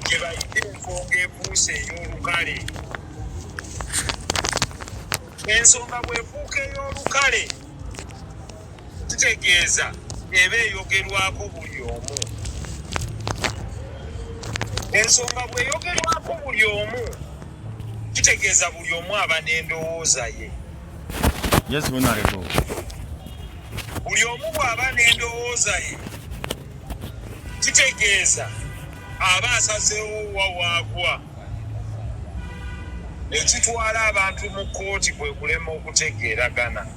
gye bayite ensonga efuuse ey'olukale. Ensonga bw'efuuka ey'olukale kitegeeza eba eyogerwako buli omu. Ensonga bw'eyogerwako buli omu kitegeeza buli omu aba n'endowooza ye. Yes, Nsereko. Buli omu bw'aba n'endowooza ye kitegeeza aba asazeewo wawaagwa. Ekitwala abantu mu kkooti kwe kulema okutegeeragana.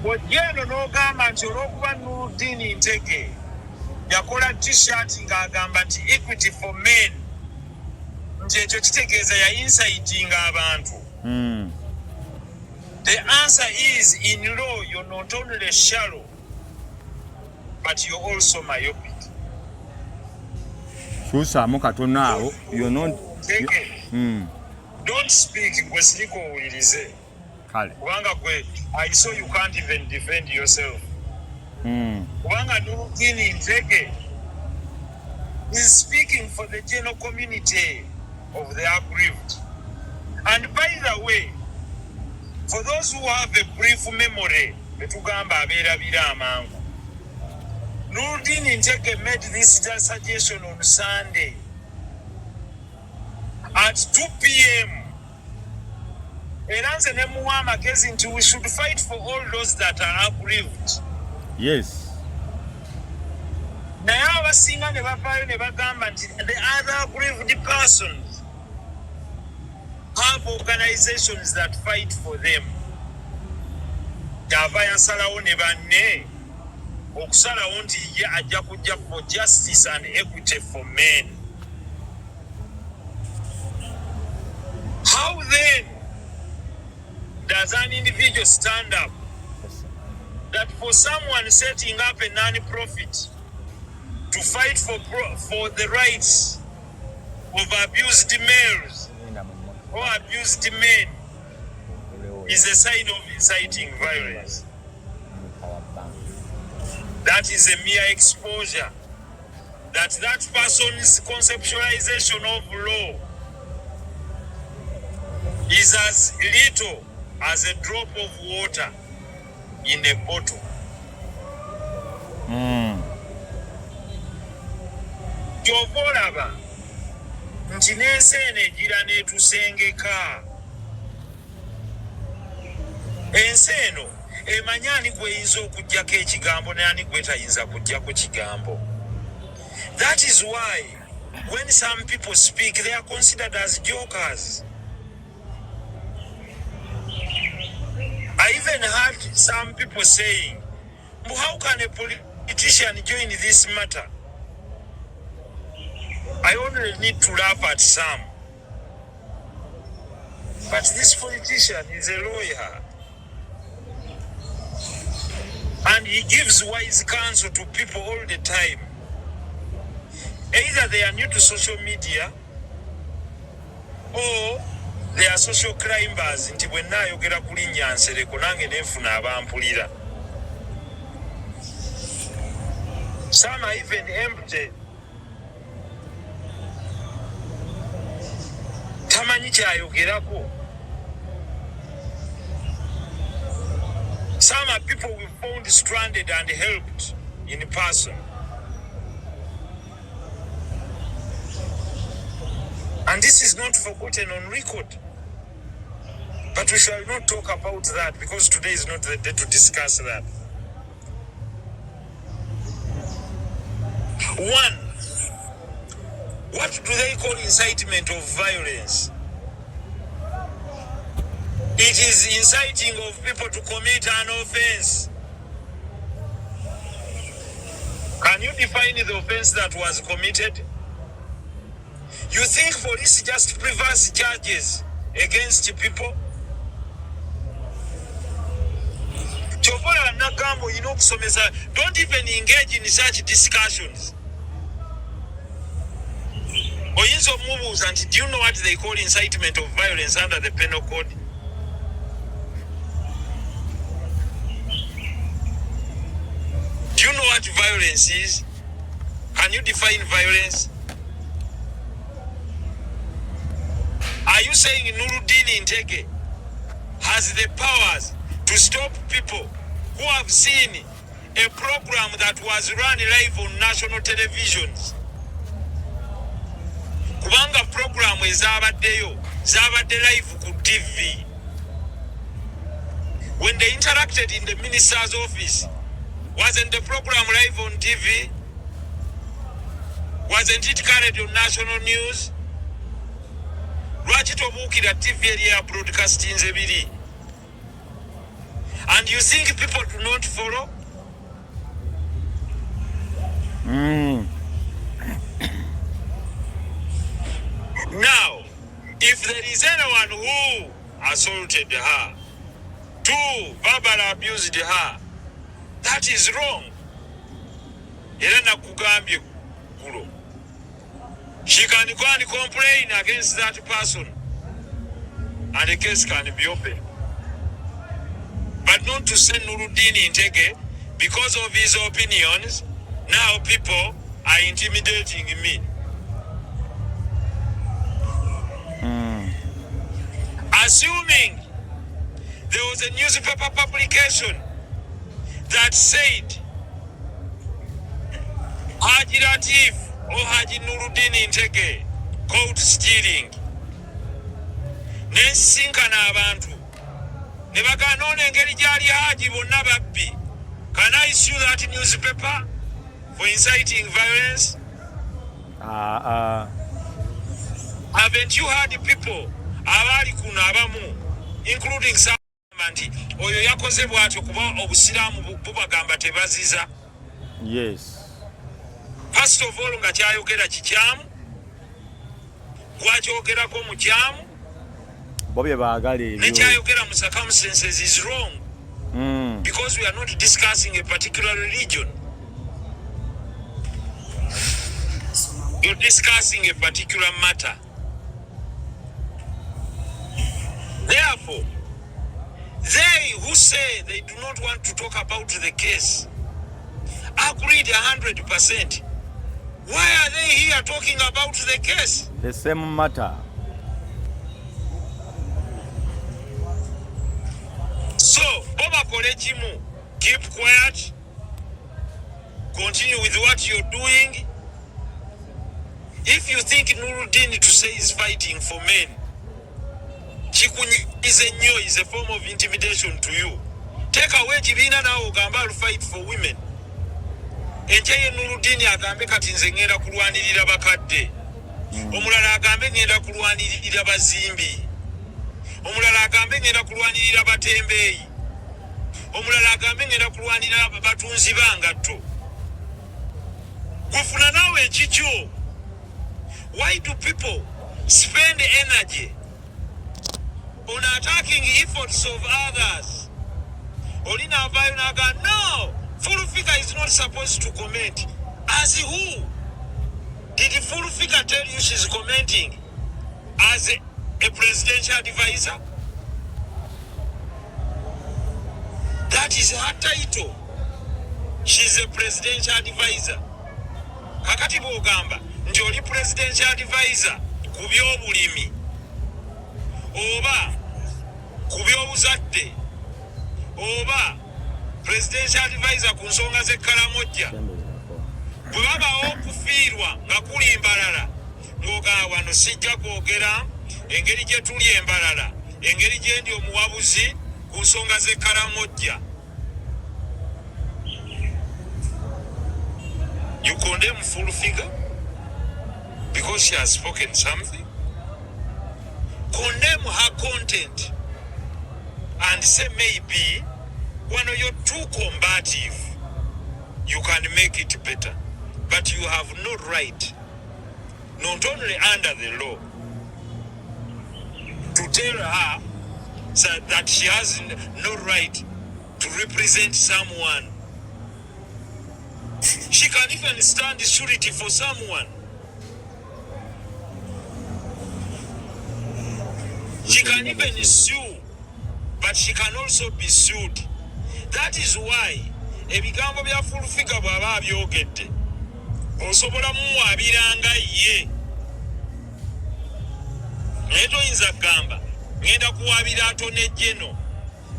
Bw'ojja eno n'ogamba nti olw'okuba Nuruddin Ntege yakola t-shirt ng'agamba nti equity for men, nti ekyo kitegeeza yainsitinga abantu. The answer is, in law, you're not only shallow, but you're also myopic. Susamo katono awo, you're not... Don't speak gwe siri Kawulirize. Kale. Kubanga gwe, I saw you can't even defend yourself. Kubanga Nuruddin Ntege is speaking for the general community of the aggrieved. And by the way, for those who have a brief memory, betugamba abeerabira amangu, Nuruddin Ntege made this suggestion on Sunday at 2 p.m. Era nze ne muwa amagezi nti we should fight for all those that are aggrieved. Yes. Naye abasinga ne bavaayo ne bagamba nti the other aggrieved persons have organizations that fight for them. Yava yasalawo ne banne okusalawo nti ye ajja kujja for justice and equity for men. How then does an individual stand up that for someone setting up a non-profit to fight for the rights of abused males or abused men is a sign of inciting violence? That is a mere exposure that person's conceptualization of law is as little as a drop of water in a bottle. Kyova olaba nti n'ensi eno egira n'etusengeka. Ensi eno emanyi ani gweyinza okuggyako ekigambo n'ani gwetayinza kuggyako kigambo. That is why when some people speak, they are considered as jokers. I even heard some people saying, how can a politician join this matter? I only need to laugh at some. But this politician is a lawyer. And he gives wise counsel to people all the time. Either they are new to social media or they are social climbers. Nti bwe nnaayogera ku linnya Nsereko nange nenfuna abampulira. Some are even empty. Tamanyi kyayogerako. Some are people we found stranded and helped in person. And this is not forgotten on record. But we shall not talk about that because today is not the day to discuss that. One, what do they call incitement of violence? It is inciting of people to commit an offense. Can you define the offense that was committed? You think police just reverse charges against people? Don't even engage in such discussions. Do you know what they call incitement of violence under the penal code? Do you know what violence is? Can you define violence? Are you saying Nuruddin Intege has the powers to stop people who have seen a program that was run live on national televisions? Kubanga program ezabaddeyo zabadde live ku TV. When they interacted in the minister's office, wasn't the program live on TV? Wasn't it carried on national news? Lwaki tobuukira TV eri ya broadcasting ebiri? And you think people do not follow? Now, if there is anyone who assaulted her, two, verbally abused her, that is wrong. Era nakugambye kulo. She can go and complain against that person, and the case can be open. But not to send Nuruddin Intege because of his opinions. Now people are intimidating me. Assuming there was a newspaper publication that said Haji Latif or Haji Nuruddin Intege caught stealing. Nensinkana abantu. Nebaga none engeri gyali Haji bonna babbi. Can I sue that newspaper for inciting violence? Haven't you heard people abali kuno abamu, including some nti oyo yakoze bwatyo kuba obusiraamu bubagamba tebaziza? Yes. First of all, nga kyayogera kikyamu, gwakyogerako mukyamu, Bobye baagala ebyo. nekyayogera mu circumstances is wrong. Because we are not discussing a particular religion. You're discussing a particular matter. Therefore, they who say they do not want to talk about the case agreed 100%. Why are they here talking about the case? The same matter. So, Boba Kolechimu, keep quiet. Continue with what you're doing. If you think Nuruddin to say is fighting for men, Chikunyize is a form of intimidation to you. Take away Jibina now Gamba to fight for women. Enjeye Nuruddin agambe kati nze ngenda kulwanirira bakadde. Omulala agambe ngenda kulwanirira bazimbi. Omulala agambe ngenda kulwanirira batembeeyi. Omulala agambe ngenda kulwanirira batunzi bangatto. Gufuna nawe ekikyo. Why do people spend energy on attacking efforts of others? Olina avayo naga, no, Full Figure is not supposed to comment. As who? Did Full Figure tell you she's commenting as a presidential advisor? That is her title. She's a presidential advisor. Kakati bw'ogamba nti oli presidential advisor ku by'obulimi oba ku by'obuzadde oba presidential advisor ku nsonga z'ekkalamojja, bwe babawo okufiirwa nga kuli embalala ng'ogamba wano sijja kwogera engeri gye tuli embalala, engeri gye ndi omuwabuzi ku nsonga z'ekkalamojja. You condemn Full Figure because she has spoken something? Condemn her content and say maybe when you're too combative, you can make it better. But you have no right, not only under the law, to tell her that she has no right to represent someone. She can even stand surety for someone. She can even sue, but she can also be sued. That is why ebigambo bya Full Figure bw'aba abyogedde osobola mumuwabiranga ye naye toyinza kugamba ngenda kuwabira atone General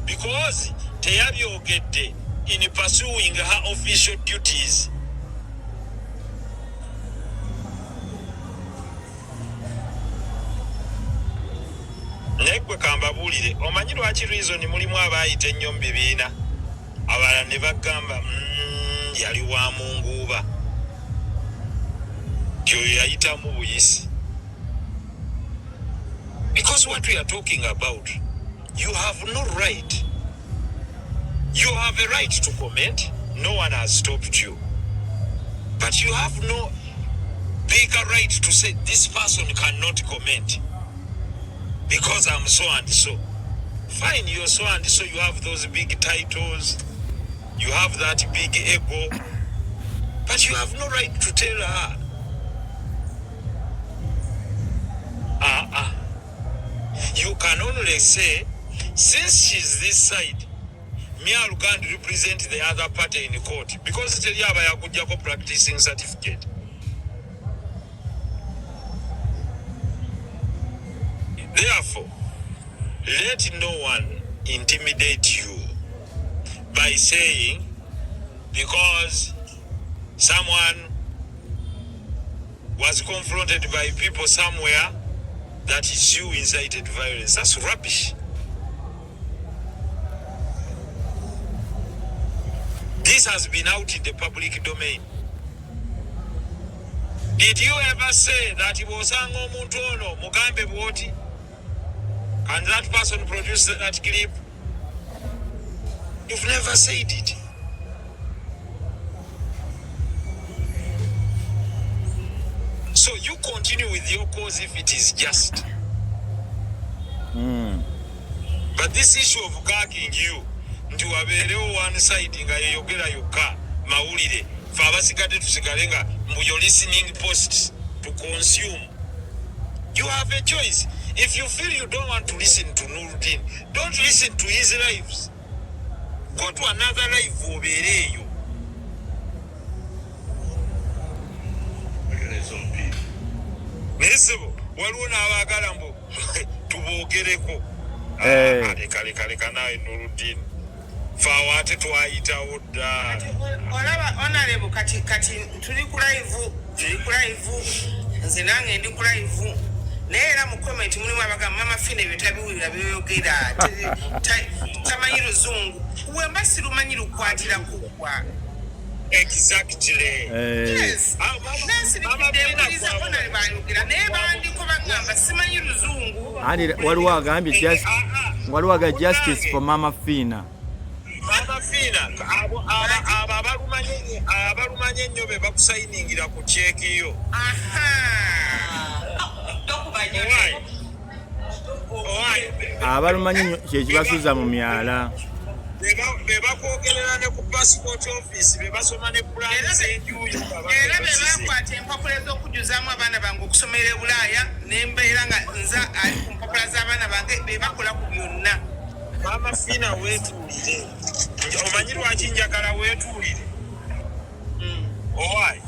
because teyabyogedde in pursuing her official duties. Nekwe kambabuulire omanyi lwaki reason mulimu abaayita ennyo mu bibiina abalala ne bagamba yali wa munguuba kyo yayitamu buyisi. Because what we are talking about, you have no right. You have a right to comment. No one has stopped you. But you have no bigger right to say this person cannot comment because I'm so and so. Fine, you're so and so, you have those big titles, you have that big ego, but you have no right to tell her, you can only say, since she's this side, me I can't represent the other party in court because tell you about your practicing certificate. Therefore, let no one intimidate you by saying because someone was confronted by people somewhere that is you incited violence. That's rubbish. This has been out in the public domain. Did you ever say that it was Omuntu ono Mugambe Bwoti and that person produced that clip? You've never said it. So you continue with your cause if it is just. But this issue of gagging you nti wabeerewo one side nga yeyogera yokka mawulire fe abasigadde tusigale nga your listening posts to consume. You have a choice. If you feel you don't want to listen to Nuruddin, don't listen to his lives. Go to another life obeereeyo. Nesebo waliwo n'abaagala mbu tuboogereko. Leka nawe Nuruddin. Fawa ate twayitawo dda. Olaba honorable kati tuli ku live nze nange ndi ku live naye era mu comment mulimu abagamba Maama Fiina ebyo tabiwulira byoyogera tamanyi luzungu wemba sirumanyi lukwatira kugwa. Exactly. Yes. Nansiriddebuliza honorable bayogera naye bandiko bagamba simanyi luzungu. Andi waliwo agambye justice for Maama Fiina. Maama Fiina abalumanye ennyo be bakusayiningira ku cheeki yo. Abalumanye ennyo kyekibasuuza mu myala. Be bakwogerera ne ku passport office be basoma ne pulaani z'enjuuyo. Era be bakwata empapula z'okujuzaamu abaana bange okusomera e Bulaaya n'embeera nga nza ali ku mpapula z'abaana bange be bakola ku byonna. Maama Fiina weetuulire. Omanyi lwaki njagala weetuulire? Owaayi.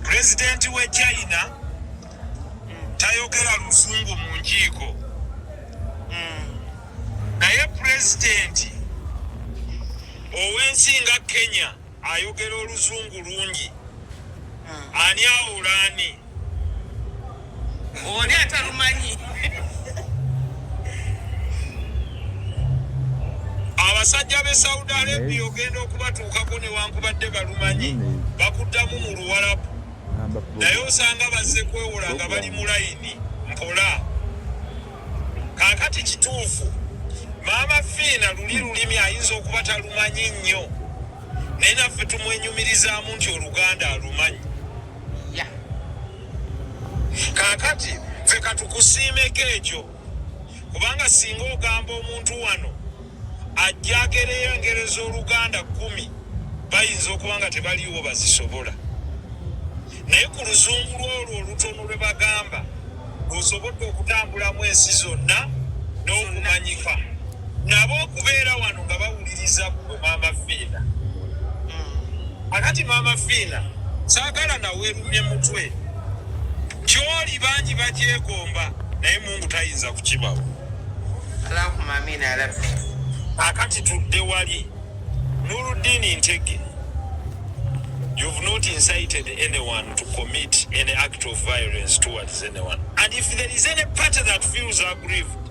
Pulezidenti w'e China tayogera Luzungu mu nkiiko. Naye pulezidenti ow'ensi nga Kenya ayogera Oluzungu lungi. Ani awulaani? Oli atalumanyi. Abasajja b'e Saudi Arabia ogenda okubatuukako newankubadde balumanyi bakuddamu mu Luwarabu. Naye osanga bazze kwewola nga bali mu layini mpola. Kaakati kituufu Maama Fiina lulimi ayinza okuba talumanyi nnyo naye naffe tumwenyumirizaamu nti Oluganda alumanyi. Kaakati ffe katukusiimeko ekyo kubanga singa ogamba omuntu wano ajja agereyongereza Oluganda 10 bayinza okuba nga tebaliiwo bazisobola. Naye ku Luzungu lwolwo olutono lwe bagamba lw'osobodde okutambulamu ensi zonna n'okumanyika nabo okubeera wano nga bawuliriza ku Maama Fiina. Akati Maama Fiina saagala nawe erumye mutwe kyoli bangi bakyegomba naye Mungu tayinza kukibawo. Allahumma amina rabbi. Akati tudde wali Nuruddin Ntege, you've not incited anyone to commit any act of violence towards anyone, and if there is any party that feels aggrieved,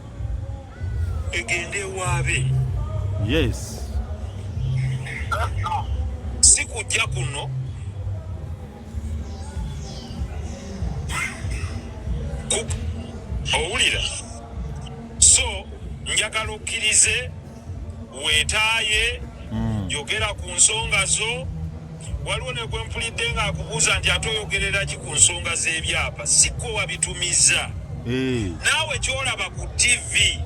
egende waabe. Yes. Sikujja kuno owulira, so njagala okkirize weetaaye yogera ku nsonga zo. Waliwo ne gwe mpulidde ng'akubuuza nti ate oyogerera ki ku nsonga z'ebyapa, sikko wabitumiza. Naawe kyolaba ku TV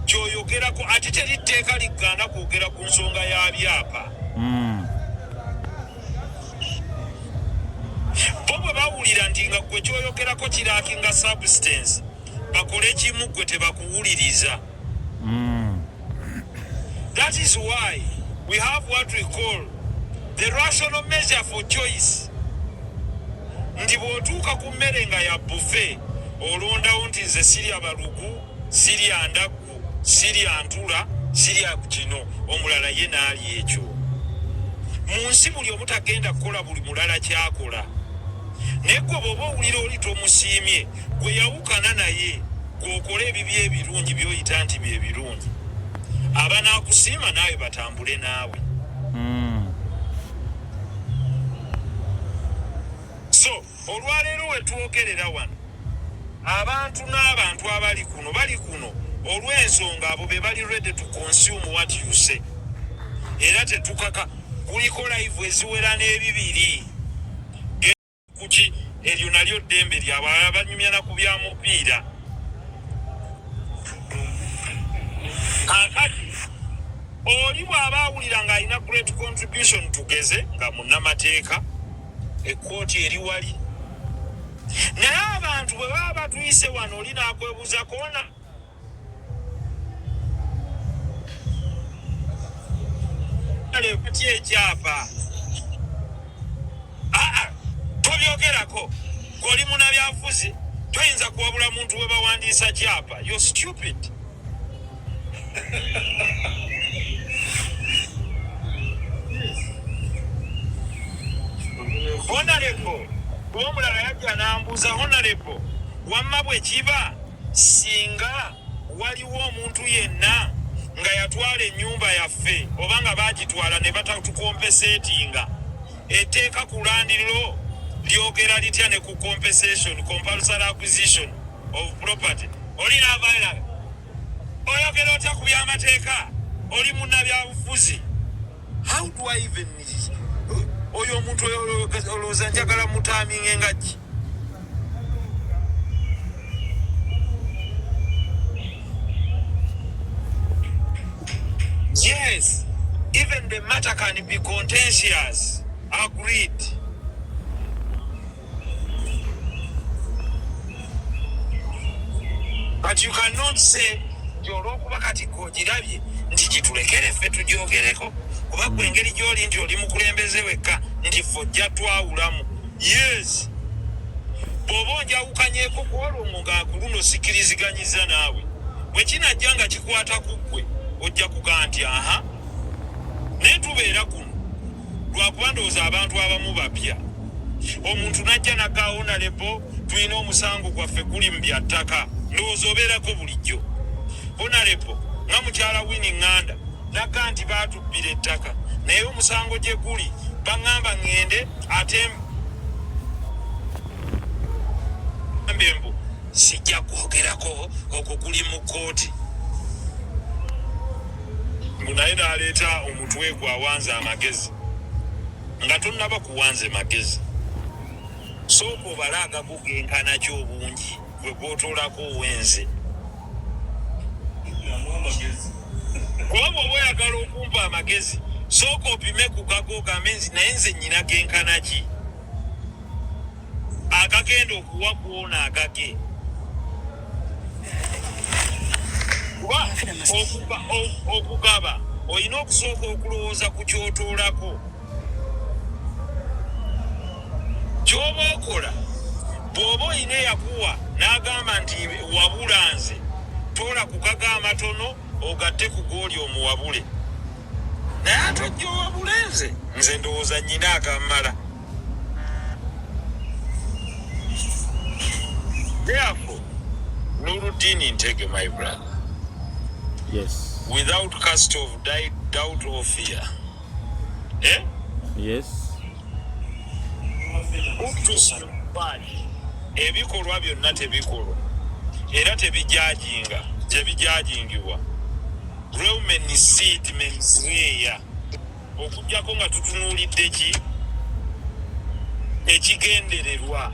kyoyogerako, ate teri tteeka ligaana kwogera ku nsonga ya byapa. Bo bwe bawulira nti nga gwe kyoyogerako kiraakinga substance, bakole kimu gwe tebakuwuliriza. That is why we have what we call the rational measure for choice. Nti bw'otuuka ku mmere nga ya buffet, olondawo nti nze sirya balugu, sirya ndaggu, sirya ntula, sirya kino, omulala ye n'ali ekyo. Mu nsi buli omu tagenda kukola buli mulala kyakola. Naye gwe bw'oba owulira oli tomusiimye, gwe yawukana naye, gw'okola ebibyo ebirungi by'oyita nti bye birungi, abanaakusiima naawe batambule naawe. So olwaleero we twogerera wano, abantu n'abantu abali kuno olw'ensonga abo be bali ready to consume what you say. Era tetukaka kuliko live eziwera n'ebibiri kuki eryo nalyo ddembe lyabo abanyumya na ku bya mupiira. Kakati oli bw'aba awulira ng'alina great contribution tugeze nga munnamateeka ekkooti eri wali, naye abantu bwe baba batuyise wano oli n'akwebuuza koona alekuty ekyapa tobyogerako goli munabyafuzi toyinza kuwabula muntu we bawandiisa kyapa. You're stupid. Honorable omulala yajja n'ambuuza, Honorable wamma bwe kiba singa waliwo omuntu yenna nga yatwala ennyumba yaffe oba nga baagitwala ne batatukompeseetinga, etteeka ku landiriro lyogera litya ne ku compensation, compulsory acquisition of property? Oli n'avaira oyogera otya ku by'amateeka? Oli munnabyabufuzi. How do I even oyo omuntu olowooza njagala mutaaminga engagi? Yes, even the matter can be contentious. Agreed. But you cannot say olw'okuba kati g'ogirabye nti kitulekere ffe tugyogereko, kuba gwe engeri gy'oli nti oli mukulembeze wekka nti ffe ojja twawulamu. Yes, bw'oba onjawukanyeeko ku olwo nga kuluno sikiriziganyiza naawe, bwe kinajja nga kikwata ku ggwe ojja kugaa nti aha. Naye tubeera kuno lwakuba ndowooza abantu abamu bapya. Omuntu najja naggaawo Honorable tulina omusango gwaffe guli mu bya ttaka, ndowooza obeerako bulijjo. Honorable nga mukyala Winnie Nganda nagga nti baatubbira ettaka, naye omusango gye guli baŋŋamba ŋŋende ate mbembu sijja kwogerako, okwo guli mu kkooti. Naye n'aleeta omutwe gwe awanza amagezi nga tonnaba kuwanze magezi. Sooka obale agagugenkana ki obungi gwe gw'otoolako owenze. Kuba bw'oba oyagala okumpa amagezi sooka opime ku gago ogambe nzi naye nze nnyina genkana ki agagenda okuwa kwona agage. Kuba okugaba olina okusooka okulowooza ku kyotoolako. ky'oba okola bw'oba oyina eyakuwa n'agamba nti wabula nze toola ku kaga amatono ogatte ku gooli omuwabule naye ate ojja owabule nze ndowooza nnyina agammala. Therefore, Nuruddin Ntege, my brother. Yes. Without cast of doubt or fear. Eh? Yes. Ebikolwa byonna tebikolwa era tebijajingibwa Roman statements weya okujjako nga tutunuulidde ekigendererwa.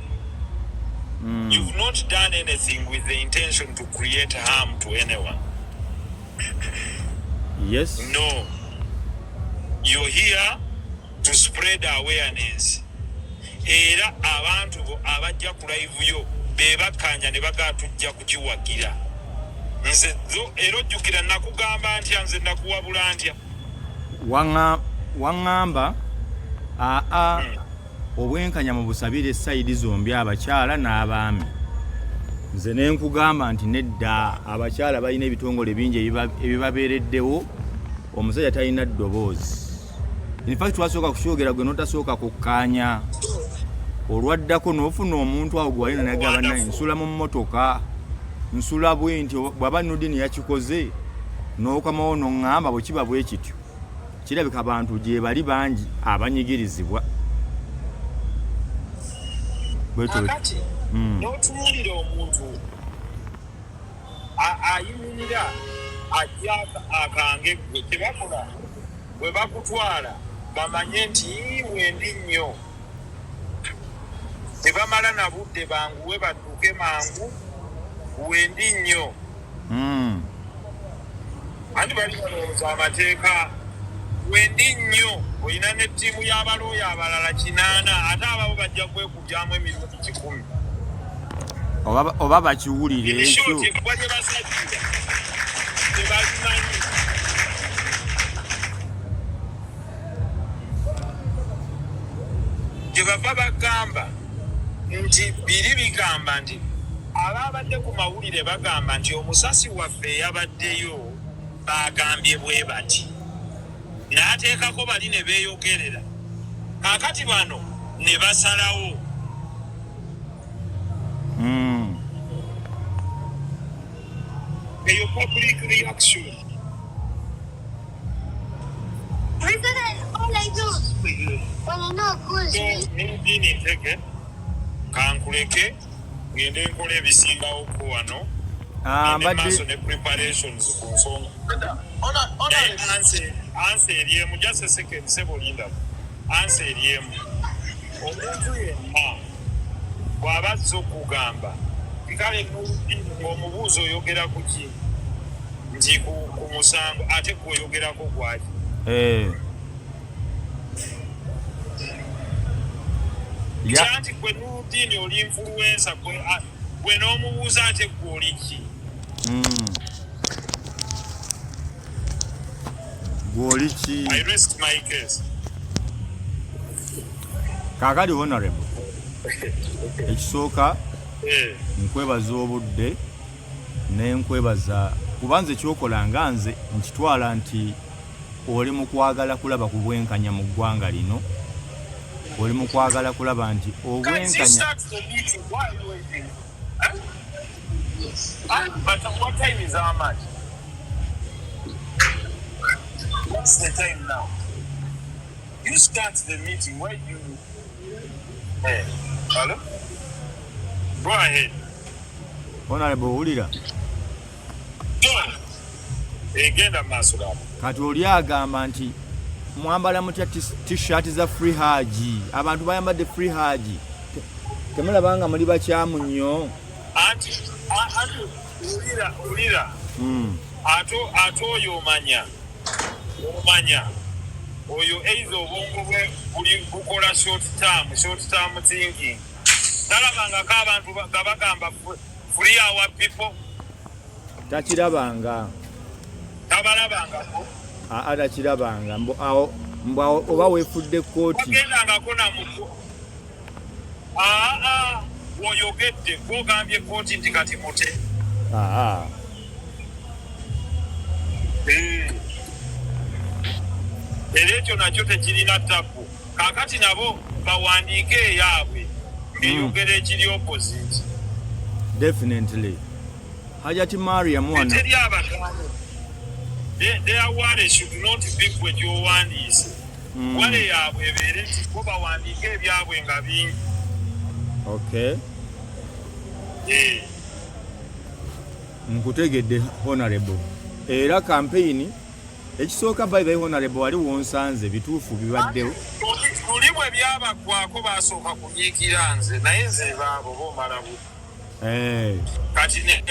You've not done anything with the intention to create harm to anyone. Yes. No. You're here to spread awareness. Era abantu abajja ku live yo bebakanya ne bagatujja kukiwagira. Nze era ojjukira nakugamba ntya nze nakuwabula ntya. Wangamba obwenkanya mu busabire sayidi zombi abakyala n'abaami. Nze ne nkugamba nti nedda abakyala balina ebitongole bingi ebibabeereddewo omusajja talina ddoboozi. In fact twasooka kukyogera gwe notasooka kukkaanya olwaddako n'ofuna omuntu awo gwalina nagamba naye nsula mu mmotoka nsula bwe nti bw'aba Nuruddin yakikoze n'okamawo n'oŋŋamba bwe kiba bwe kityo kirabika abantu gye bali bangi abanyigirizibwa. Akati n'otunuulira omuntu ayimirira ajja akange gwe tebakola bwe bakutwala bamanye nti wendi nnyo tebamala na budde banguwe badduke mangu wendi nnyo. Andi bali balowooza amateeka wendi nnyo olina n'ettiimu y'abalooya abalala 8 ate ababo bajja kwekubyamu emirundi 10 oba bakiwulire ekyo kuba gye basajja tebabimanyi. Gye bava bagamba nti biri bigamba nti ababadde ku mawulire bagamba nti omusasi waffe eyabaddeyo bagambye bwe bati n'ateekako bali ne beeyogerera kakati bano ne basalawo. Eyo public reaction. Nuruddin Ntege kankuleke ngende nkola ebisingawo ko wano maaso ne preparations ku nsonga. Anse eriemu just a second sebo linda anse eriemu omuntu yenna bw'aba azze okugamba kale Nuruddin omubuuzo oyogera ku ki nti ku musango ate gwoyogerako gwaki. Nti gwe Nuruddin oli influencer gwe n'omubuuza ate gw'oli ki. Gwoliki. I rest my case. Kakali honorable. Ekisooka nkwebaza obudde ne nkwebaza kubanze kyokola nga nze nkitwala nti oli mu kwagala kulaba ku bwenkanya mu ggwanga lino. Oli mu kwagala kulaba nti obwenkanya. But what time is how much? What's the time now? You start the meeting. Why you? Hey, hello? Go ahead. Honorable Kawulira. Egenda masula. Kati oli agamba nti mwambala mutya t-shirt za free haji. Abantu bayambadde free haji. Temulabanga muli bakyamu nnyo. Anti Kawulira. Ato oyo omanya oyo eizo obwongo bwe buli bukola short term thinking. Talabangako abantu bagamba free our people. Takirabanga. Tabalabangako. Takirabanga. Mbo oba weefudde kooti. Ogendangako na muko. Woyogedde gwogambye kooti nti kati mute. Era ekyo nakyo tekirina ttabu. Kaakati nabo bawandiike eyaabwe ng'eyogera ekiri opposite. Definitely. Hajat Mariam wana. Teri abataano. Their word should not be kwe gy'owandiise. Wale yaabwe ebeere nti bo bawandiike ebyabwe nga bingi. Okay. Nkutegedde honorable. Era campaign ekisooka by the honorable wali wonsanze bituufu bibaddewo. Tuli bwe byabaggwako basooka kunyiikira nze naye nze baabo boomala bu. Kati ne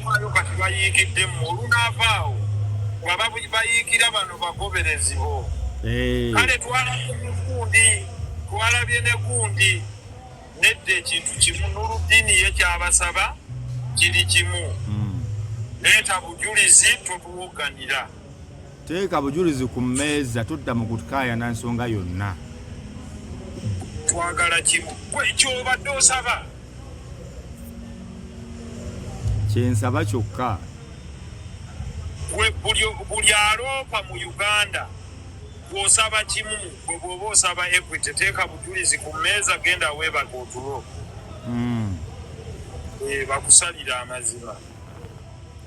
baayo kati bayiikidde mu olunaavaawo baba bayiikira bano bagoberezi bo. Kale twalabye ne gundi nedda ekintu kimu Nuruddin ye kyabasaba kiri kimu. Leeta bujulizi totuwoganira. Teeka bujulizi ku mmeeza tudda mu kutukaayana nsonga yonna. Twagala kimu. Ky'obadde osaba. Kyensaba kyokka. Buli aloopa mu Uganda bw'osaba kimu bwe bw'oba osaba equity teeka bujulizi ku mmeeza genda weebaka otulo. Bakusalira amazima.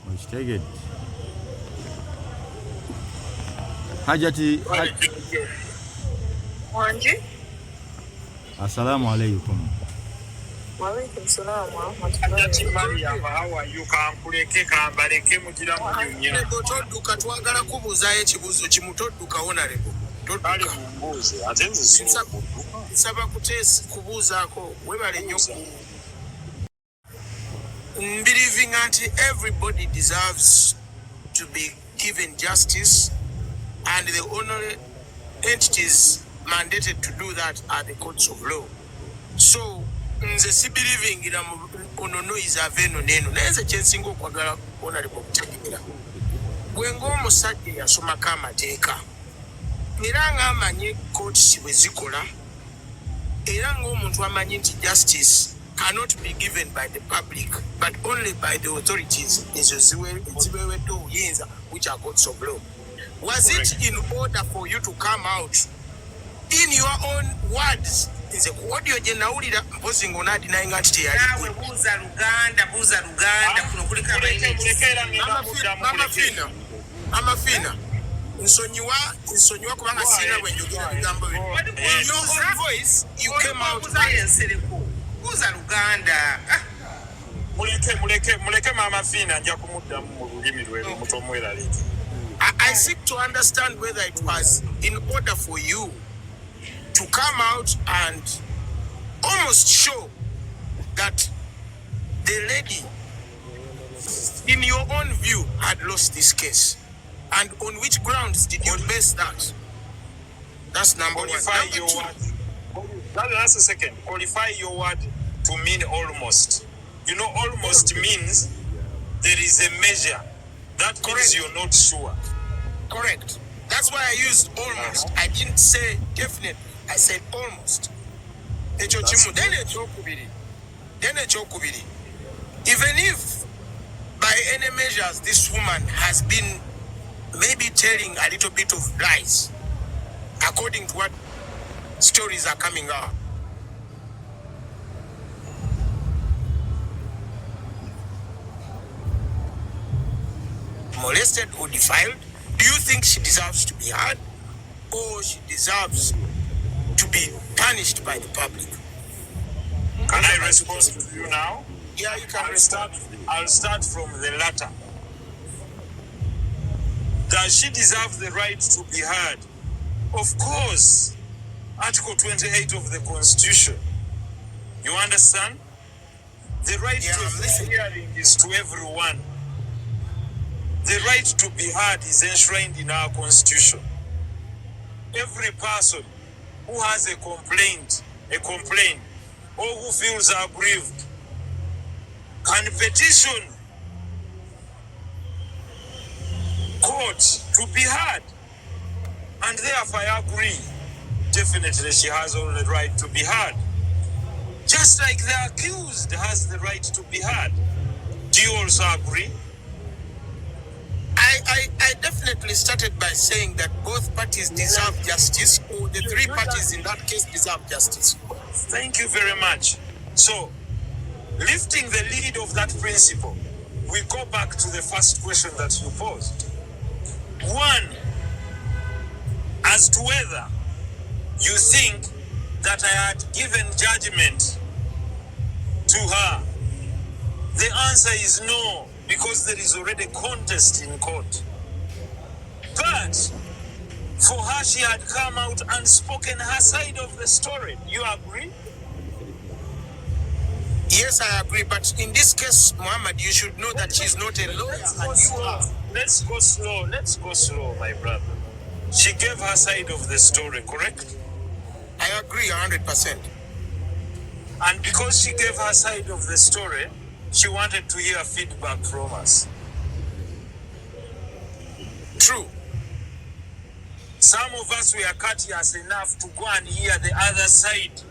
Okitegedde. Hajati. Wanji. Assalamu alaikum. Walaikum salam wa Hajati Mariam, how are you? Kamkuleke kambaleke mugira mu dunya. Todduka twagala kubuuzaayo ekibuuzo kimu todduka honorable. Kale mumbuuze ate nze nsaba kubuuzaako webale nnyo. Believing that everybody deserves to be given justice, and the only entities mandated to do that are the courts of law. So, nze si believing ira ono noise aveno neno naye nze kyensinga okwagala honorable okutegeera gwe ng'omusajja yasomako amateeka era ng'amanyi courts bwe zikola era ng'omuntu amanyi nti justice cannot be given by the public but only by the authorities ezo ziweewedde obuyinza which are courts of law. Was it in order for you to come out in your own words? Nze ku audio gye nawulira mpozi ng'onaadinayinga nti teyali. Naawe buuza Luganda kuno kuliko Maama Fiina. Nsonyiwa kubanga sirina bwe njogera bigambo bino. In your own voice, you came out. Nsereko. Buuza Luganda. muleke Maama Fiina nja kumuddamu mu lulimi lwe mutomweraliiki. I seek to understand whether it was in order for you to come out and almost show that the lady, in your own view, had lost this case. And on which grounds did you base that? That's number one. Number two. That's the second. Qualify your word to mean almost. You know, almost means there is a measure. That means you're not sure. Correct. That's why I used almost. I didn't say definitely. I said almost. Then ekokubiri. Even if by any measures this woman has been maybe telling a little bit of lies, according to what stories are coming out. Molested or defiled, do you think she deserves to be heard or she deserves to be punished by the public? Can I respond to you now? Yeah, you can respond. I'll start from the latter. Does she deserve the right to be heard? Of course. Article 28 of the Constitution. You understand? The right to hearing is to everyone. The right to be heard is enshrined in our Constitution. Every person who has a complaint, or who feels aggrieved, can petition court to be heard. And therefore I agree, definitely she has all the right to be heard. Just Just like the accused has the right to be heard. Do you also agree? I definitely started by saying that both parties deserve justice, or the three parties in that case deserve justice. Thank you very much. So, lifting the lead of that principle, we go back to the first question that you posed. One, as to whether you think that I had given judgment to her. The answer is no, because there is already contest in court. But for her, she had come out and spoken her side of the story. You agree? Yes, I agree. But in this case, Muhammad, you should know that she's not a lawyer. Let's go slow. Let's go slow, my brother. She gave her side of the story, correct? I agree 100%. And because she gave her side of the story, she wanted to hear feedback from us. True. Some of us were courteous enough to go and hear the other side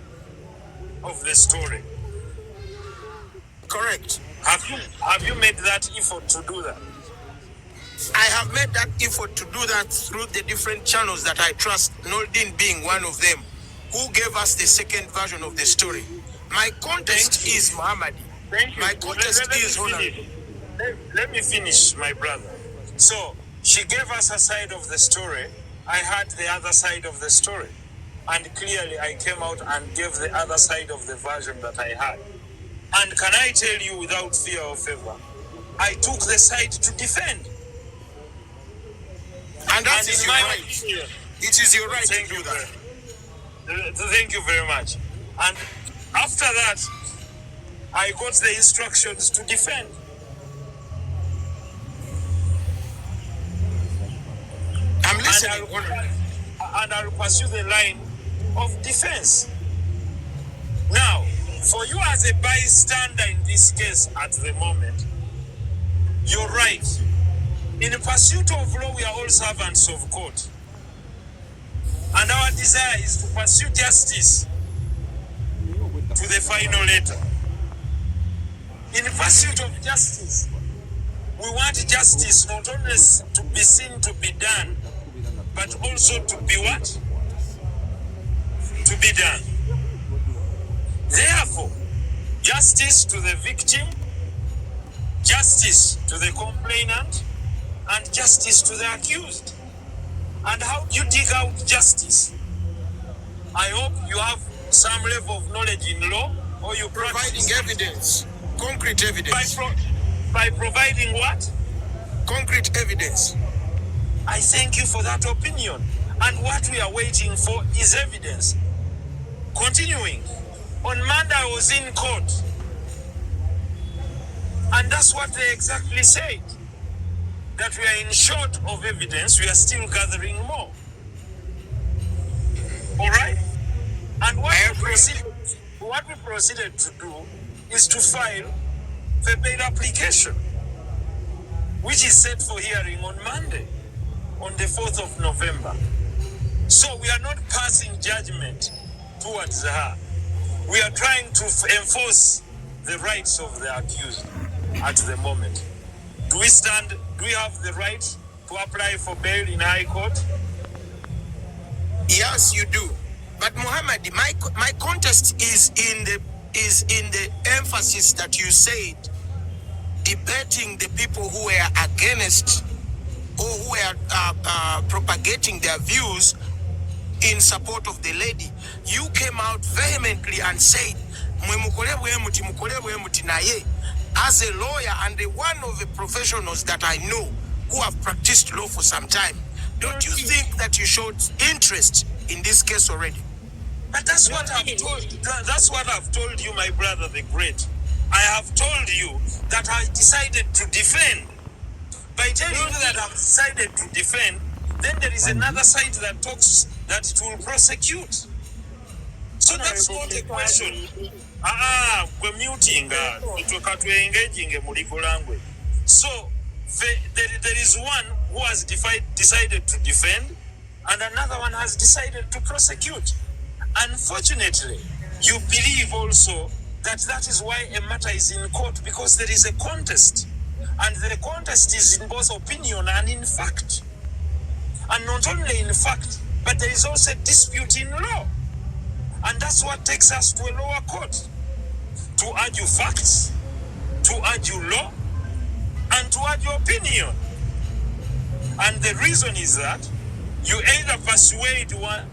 of the story. Correct. Have you made that effort to do that? I have made that effort to do that through the different channels that I trust, Nordin being one of them, who gave us the second version of the story. My contest is Muhammad. Thank you. My contest is honorable. Let me finish, my brother. So, she gave us a side of the story. I had the other side of the story. And clearly, I came out and gave the other side of the version that I had. And can I tell you without fear or favor, I took the side to defend. And that is your right. Opinion, it is your right to do that. Thank you very much. And after that, I got the instructions to defend. I'm listening. And I'll pursue the line of defense. Now, for you as a bystander in this case at the moment, you're right. In pursuit of law, we are all servants of court. And our desire is to pursue justice to the final letter. In pursuit of justice, we want justice not only to be seen to be done, but also to be what? To be done. Therefore, justice to the victim, justice to the complainant, and justice to the accused. And how do you dig out justice? I hope you have some level of knowledge in law, or you providing evidence, concrete evidence. By providing what? Concrete evidence. I thank you for that opinion. And what we are waiting for is evidence. Continuing, on Monday I was in court. And that's what they exactly said. That we are in short of evidence, we are still gathering more. All right? And what we proceeded to do is to file the bail application, which is set for hearing on Monday, on the 4th of November. So we are not passing judgment towards her. We are trying to enforce the rights of the accused at the moment. Do we have the right to apply for bail in High Court? Yes, you do. But Muhammad, my contest is in the emphasis that you said, debating the people who were against or who were propagating their views in support of the lady. You came out vehemently and said, as a lawyer and one of the professionals that I know who have practiced law for some time, don't you think that you showed interest in this case already? But that's what I've told you, my brother, the great. I have told you that I decided to defend. By telling you that I've decided to defend, then there is another side that talks that it will prosecute. So that's not a question. We're muting. We're engaging in legal language. So there is one who has decided to defend, and another one has decided to prosecute. Unfortunately, you believe also that is why a matter is in court, because there is a contest. And the contest is in both opinion and in fact. And not only in fact, but there is also a dispute in law. And that's what takes us to a lower court. To argue facts, to argue law, and to argue opinion. And the reason is that you either persuade one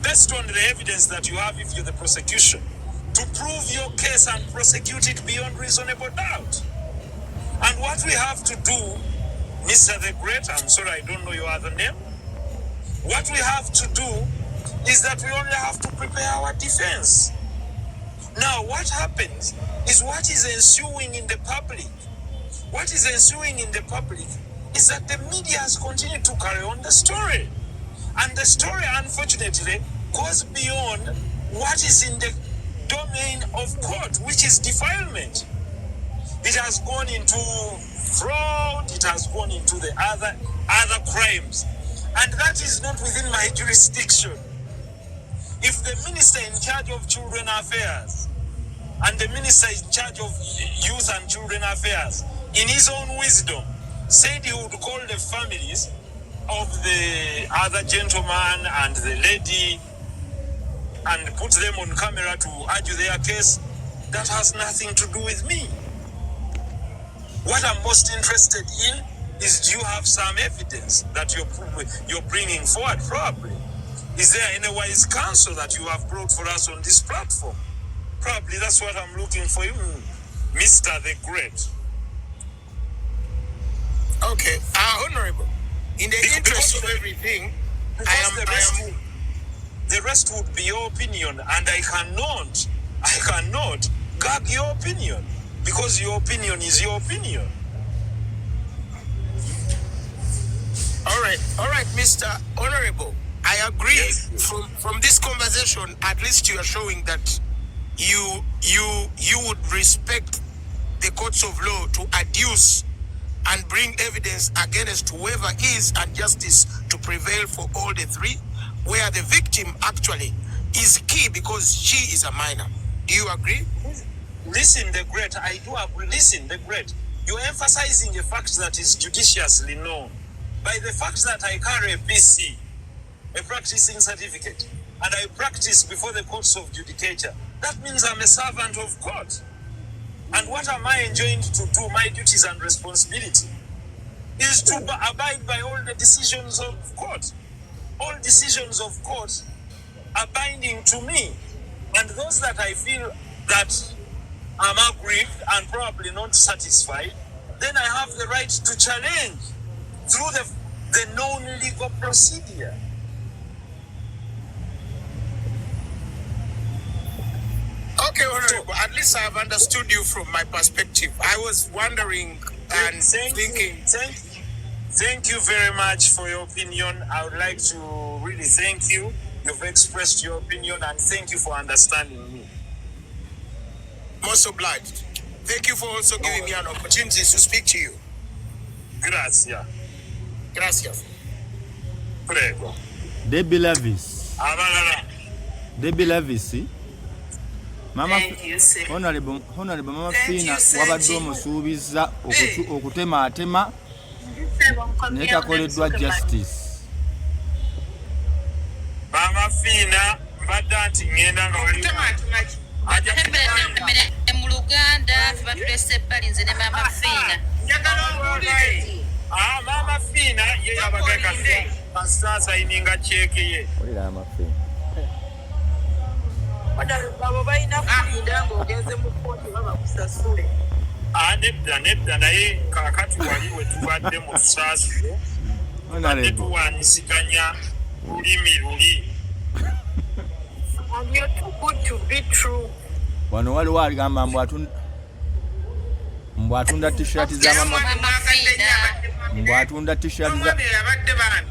based on the evidence that you have if you're the prosecution to prove your case and prosecute it beyond reasonable doubt. And what we have to do, Mr. the Great, I'm sorry I don't know your other name, what we have to do is that we only have to prepare our defense. Now what happens is what is ensuing in the public. What is ensuing in the public is that the media has continued to carry on the story. And the story, unfortunately, goes beyond what is in the domain of court, which is defilement. It has gone into fraud, it has gone into the other crimes. And that is not within my jurisdiction. If the minister in charge of children affairs and the minister in charge of youth and children affairs, in his own wisdom, said he would call the families of the other gentleman and the lady and put them on camera to argue their case, that has nothing to do with me. What I'm most interested in is, do you have some evidence that you're bringing forward? Probably. Is there any wise counsel that you have brought for us on this platform? Probably that's what I'm looking for you, Mr. the Great. Okay, Honorable, in the interest of everything, the rest would be your opinion, and I cannot gag your opinion, because your opinion is your opinion. All right, Mr. Honorable, I agree. Yes. From this conversation, at least you are showing that you would respect the courts of law to adduce and bring evidence against whoever is, and justice to prevail for all the three, where the victim actually is key because she is a minor. Do you agree? Listen, the Great, I do agree. Listen, the Great, you're emphasizing a fact that is judiciously known. By the fact that I carry a PC, a practicing certificate, and I practice before the courts of judicature, that means I'm a servant of court. And what am I enjoined to do? My duties and responsibility is to abide by all the decisions of court. All decisions of court are binding to me. And those that I feel that I'm aggrieved and probably not satisfied, then I have the right to challenge through the known legal procedure. Okay, Honorable, at least I have understood you from my perspective. I was wondering and thinking. Thank you very much for your opinion. I would like to really thank you. You've expressed your opinion, and thank you for understanding me. Most obliged. Thank you for also giving me an opportunity to speak to you. Gracias. Gracias. Prego. Debbie Lavis. Abalala. Debbie Lavis. Mama Honorable. Honorable Mama Fiina wabadde omusuubiza okutemaatema naye takoleddwa justice. Mama Fiina mbadde nti ngenda nga wali mu Luganda batulese ebbali nze ne Mama Fiina. Mama Fiina ye yabagaka sasa ininga cheke ye. Olira Mama Fiina. Abo balina kulinda ng'ogenze mu kkooti babakusasule. Nedda naye kaakati wali we tubadde mu tusaasiro badde tuwaanyisiganya lulimi luli. And you're too good to be true. Wano waliwo aligamba mbw atunda t-shirt za Mama Fiina. Mbw atunda t-shirt za abadde bana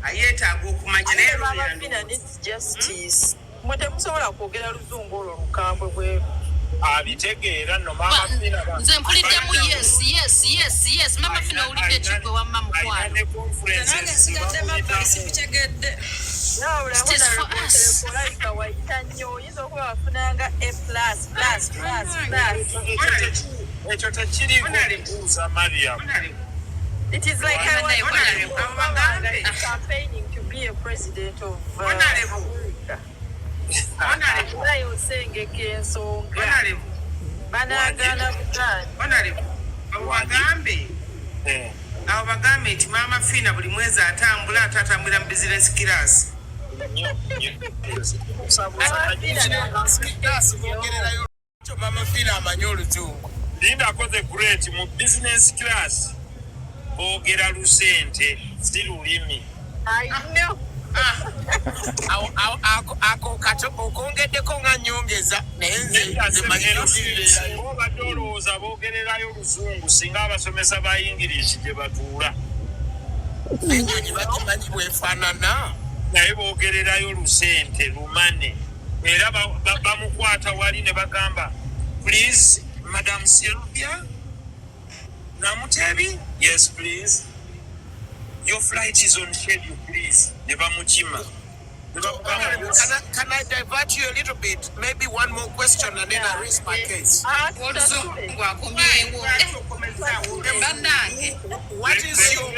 ayetaaga okumanya naye Mama Fiina needs justice. Mwe temusobola kwogera luzungu olwo lukambwe bweru. Abitegeera nno Mama Fiina Nze mpuliddemu yes. Mama Fiina owulidde ekigwe wamma mukwano. nange nsigaddemu apolisi bitegedde. It is for us. It is like I was campaigning to be a president of America. I was saying again, so abagambe nti Maama Fiina buli mwezi atambula mu business class. Maama Fiina amanyi oluzungu. Linda akoze great mu business class. Boogera lusente si lulimi. I know. Ako kato okongeddeko nga nyongeza naye nze manyi obadde olowooza boogererayo oluzungu singa abasomesa ba English gye batuula. ennyonyi bakimanyi bwefaanana naye boogererayo lusente lumane era bamukwata wali ne bagamba please Madam Sylvia Namutebi yes please your flight is on schedule please ne bamukima. Can I divert you a little bit? Maybe one more question and then I raise my case. What is your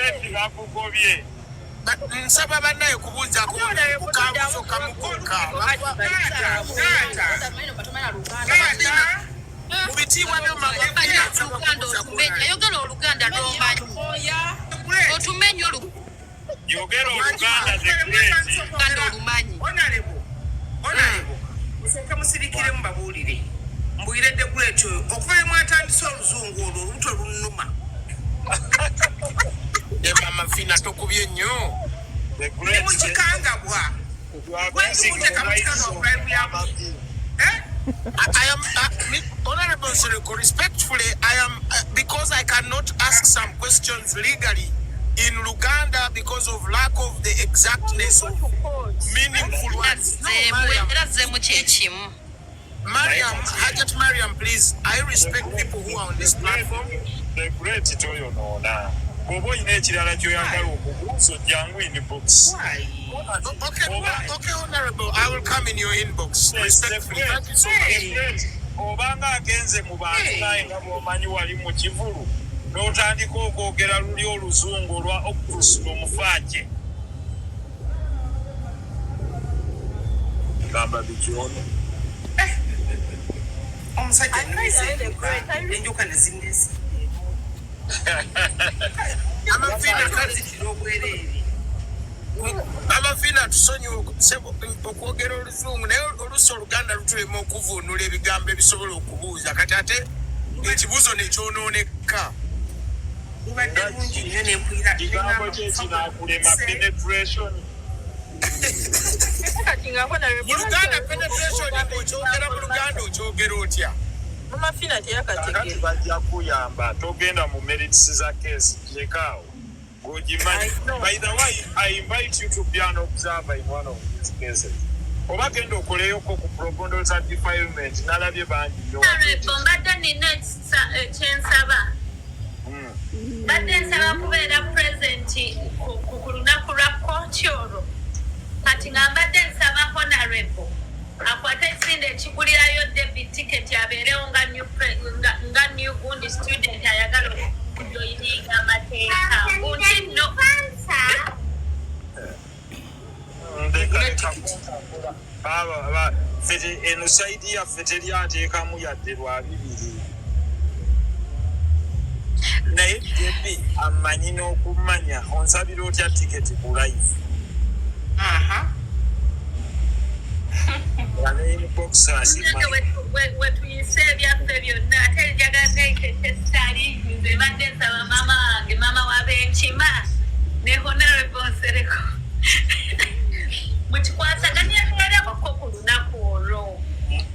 nsaba bannaye kubuuza kukambuzo kamukoka mu bitiibwa ayogera Oluganda lw'omanyi otumenye yogera Oluganda Oluganda olumanyi. Musooke musirikire mubabuulire mbuyiredde gwetyo okuva mwatandise oluzungu olwo olubuto lunnuma. Maama Fiina tokubye nnyo mukikangabwa I am Honorable Nsereko, respectfully, I am because I cannot ask some questions legally in Luganda because of lack of the exactness of meaningful words. No, Mariam, Hajat Mariam, please. I respect people who are on this platform. The great Toyo Nona. Bobo in ekirala kyoyagala okubuuza ojjangu inbox. Okay, Honorable, I will come in your inbox. Respectfully, thank you so much. Obanga agenze mu bantu naye nga bw'omanyi wali mu kivulu n'otandika okwogera luli oluzungu olwa Opus n'omufaaje. Gamba bikyono. Omusajja enjoka ne zindesi. Amafiina tusonyiwa okwogera oluzungu naye oluusi Oluganda lutulema okuvuunula ebigambo ebisobola okubuuza kati ate ekibuuzo nekyonooneka. Kigambo kyekinakulema penetration. Mu Luganda penetration ng'okyogera mu Luganda okyogera otya? Maama Fiina teyakategera. Bajja kuyamba togenda mu merits za case jekaawo gogimanyi. By the way, I invite you to be an observer in one of these cases. Oba genda okoleyoko ku proponents and defilement nalabye bangi nnyo. Mbadde nina kyensaba. Mbadde nsaba kubeera present ku lunaku lwa kooti olwo. Kati nga mbadde nsaba honorable akwate ekisinde ekigulirayo debit ticket abeerewo nga new gundi student ayagala okujoyininga amateeka gundi no eno saidi yaffe teryateekamu yadde lwa bibiri naye debi amanyi n'okumanya onsabira otya tiketi ku live. wetuyise ebyaffe byonna ate njagala neeketesitali nze badde nsaba maama wange maama w'abenkima ne Honorable Nsereko mukikwasaganyako ku lunaku olwo.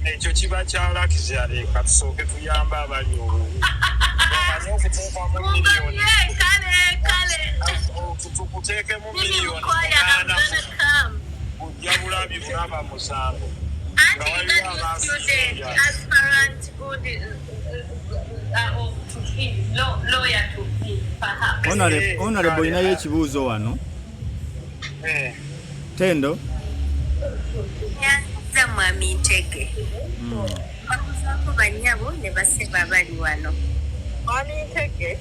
Ekyo kiba kyalakizyaleka tusooke tuyambe abali obubi tukuteeke mu miliyoni kujja bulabi bulaba musango. Honorable inayo ekibuuzo wano. Tendo Yanza mwami Ntege. Bakuzaako bannyabo ne baseba bali wano. Mwami Ntege.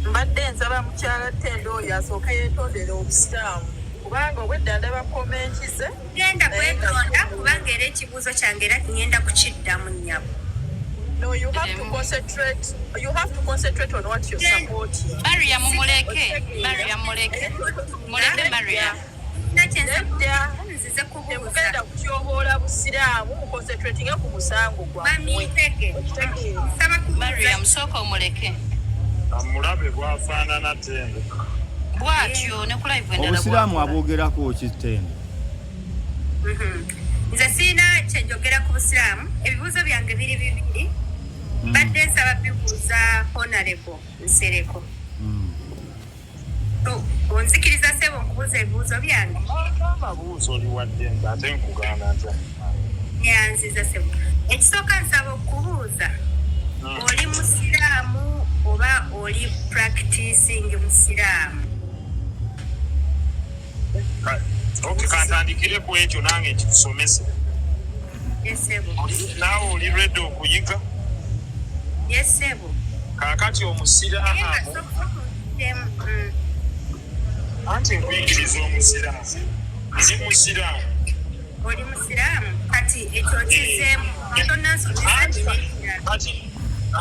Mbadde nsaba mukyala Ttendo oyo asooka yeetondera obusiraamu kubanga obwedda ndaba komenti ze genda kwetonda kubanga era ekibuuzo kyange era ngenda kukiddamu nnyabo. No, you have to concentrate. You have to concentrate on what you're supporting. Maria muleke. Muleke Maria. Nzize kubuuza. Mugenda kutyoboola busiraamu muconcentrating ku musango gwammwe. Maria musooka omuleke. Amulabe bwafaanana Ttendo. Bwatyo ne ku live endala. Obusiraamu aboogerako ki Ttendo? Nze siina kyenjogera ku busiraamu. Ebibuuzo byange biri bibiri. Badde nsaba bibuuza Honorable Nsereko. Onzikiriza sebo nkubuuza ebibuuzo byange. Amabuuzo oli wadde nga ate nkugaana nze. Yanziza sebo. Ekisooka nsaba okubuuza. Oli musiraamu oba oli practicing musiraamu? Kantandikire ku ekyo nange nkikusomese. Yes sebo. Naawe oli ready okuyiga? Yes sebo. Kaakati omusiraamu anti nkuyigiriza omusiraamu. Nzi musiraamu. Oli musiraamu kati ekyo kizeemu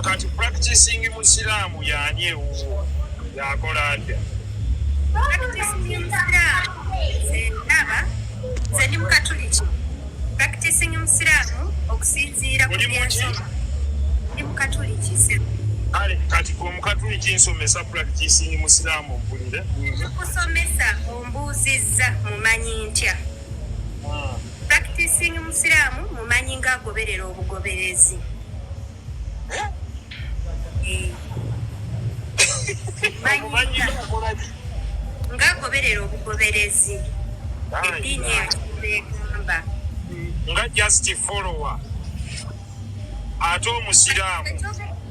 kati practicing musiraamu yaani ewuwo yakola atya? Practicing musiraamu nze ndi mukatuliki. Practicing musiraamu okusinziira ku byensoma. Ndi mukatuliki sebo. Kale kati omukatuliki nsomesa practicing musiraamu mpulire. Kusomesa ombuuzizza mumanyi ntya. Practicing musiraamu mumanyi ng'agoberera obugoberezi. Ng'agoberera obugoberezi. Eddiini egamba. Nga just follower. Ate omusiraamu.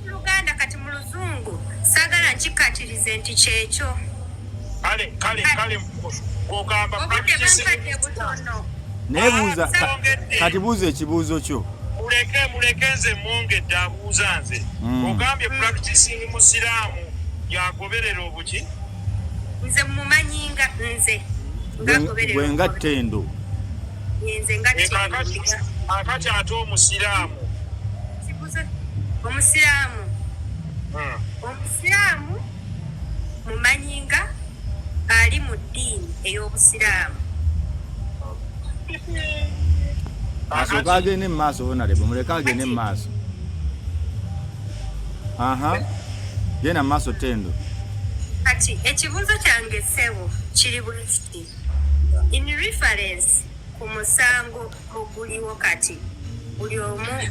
Luganda kati mu Luzungu saagala nkikatirize nti kyekyo. Kale ogamba practicing. Nebuuza kati buuza ekibuuzo kyo. Muleke nze mwongedde abuuza nze. Ogambye practicing musiraamu yagoberera obuki? Nze mumanyi nga nze. Gwe nga Ttendo. Nze nga Ttendo. Akati ate omusiraamu. Omusiraamu. Omusiraamu mumanyi nga ali mu ddiini ey'obusiraamu. Asooka agende mu maaso Honorable, muleke agende mu maaso. Genda mu maaso Ttendo. Kati ekibuuzo kyange ssebo kiri bwe kiti. In reference ku musango oguliwo kati buli omu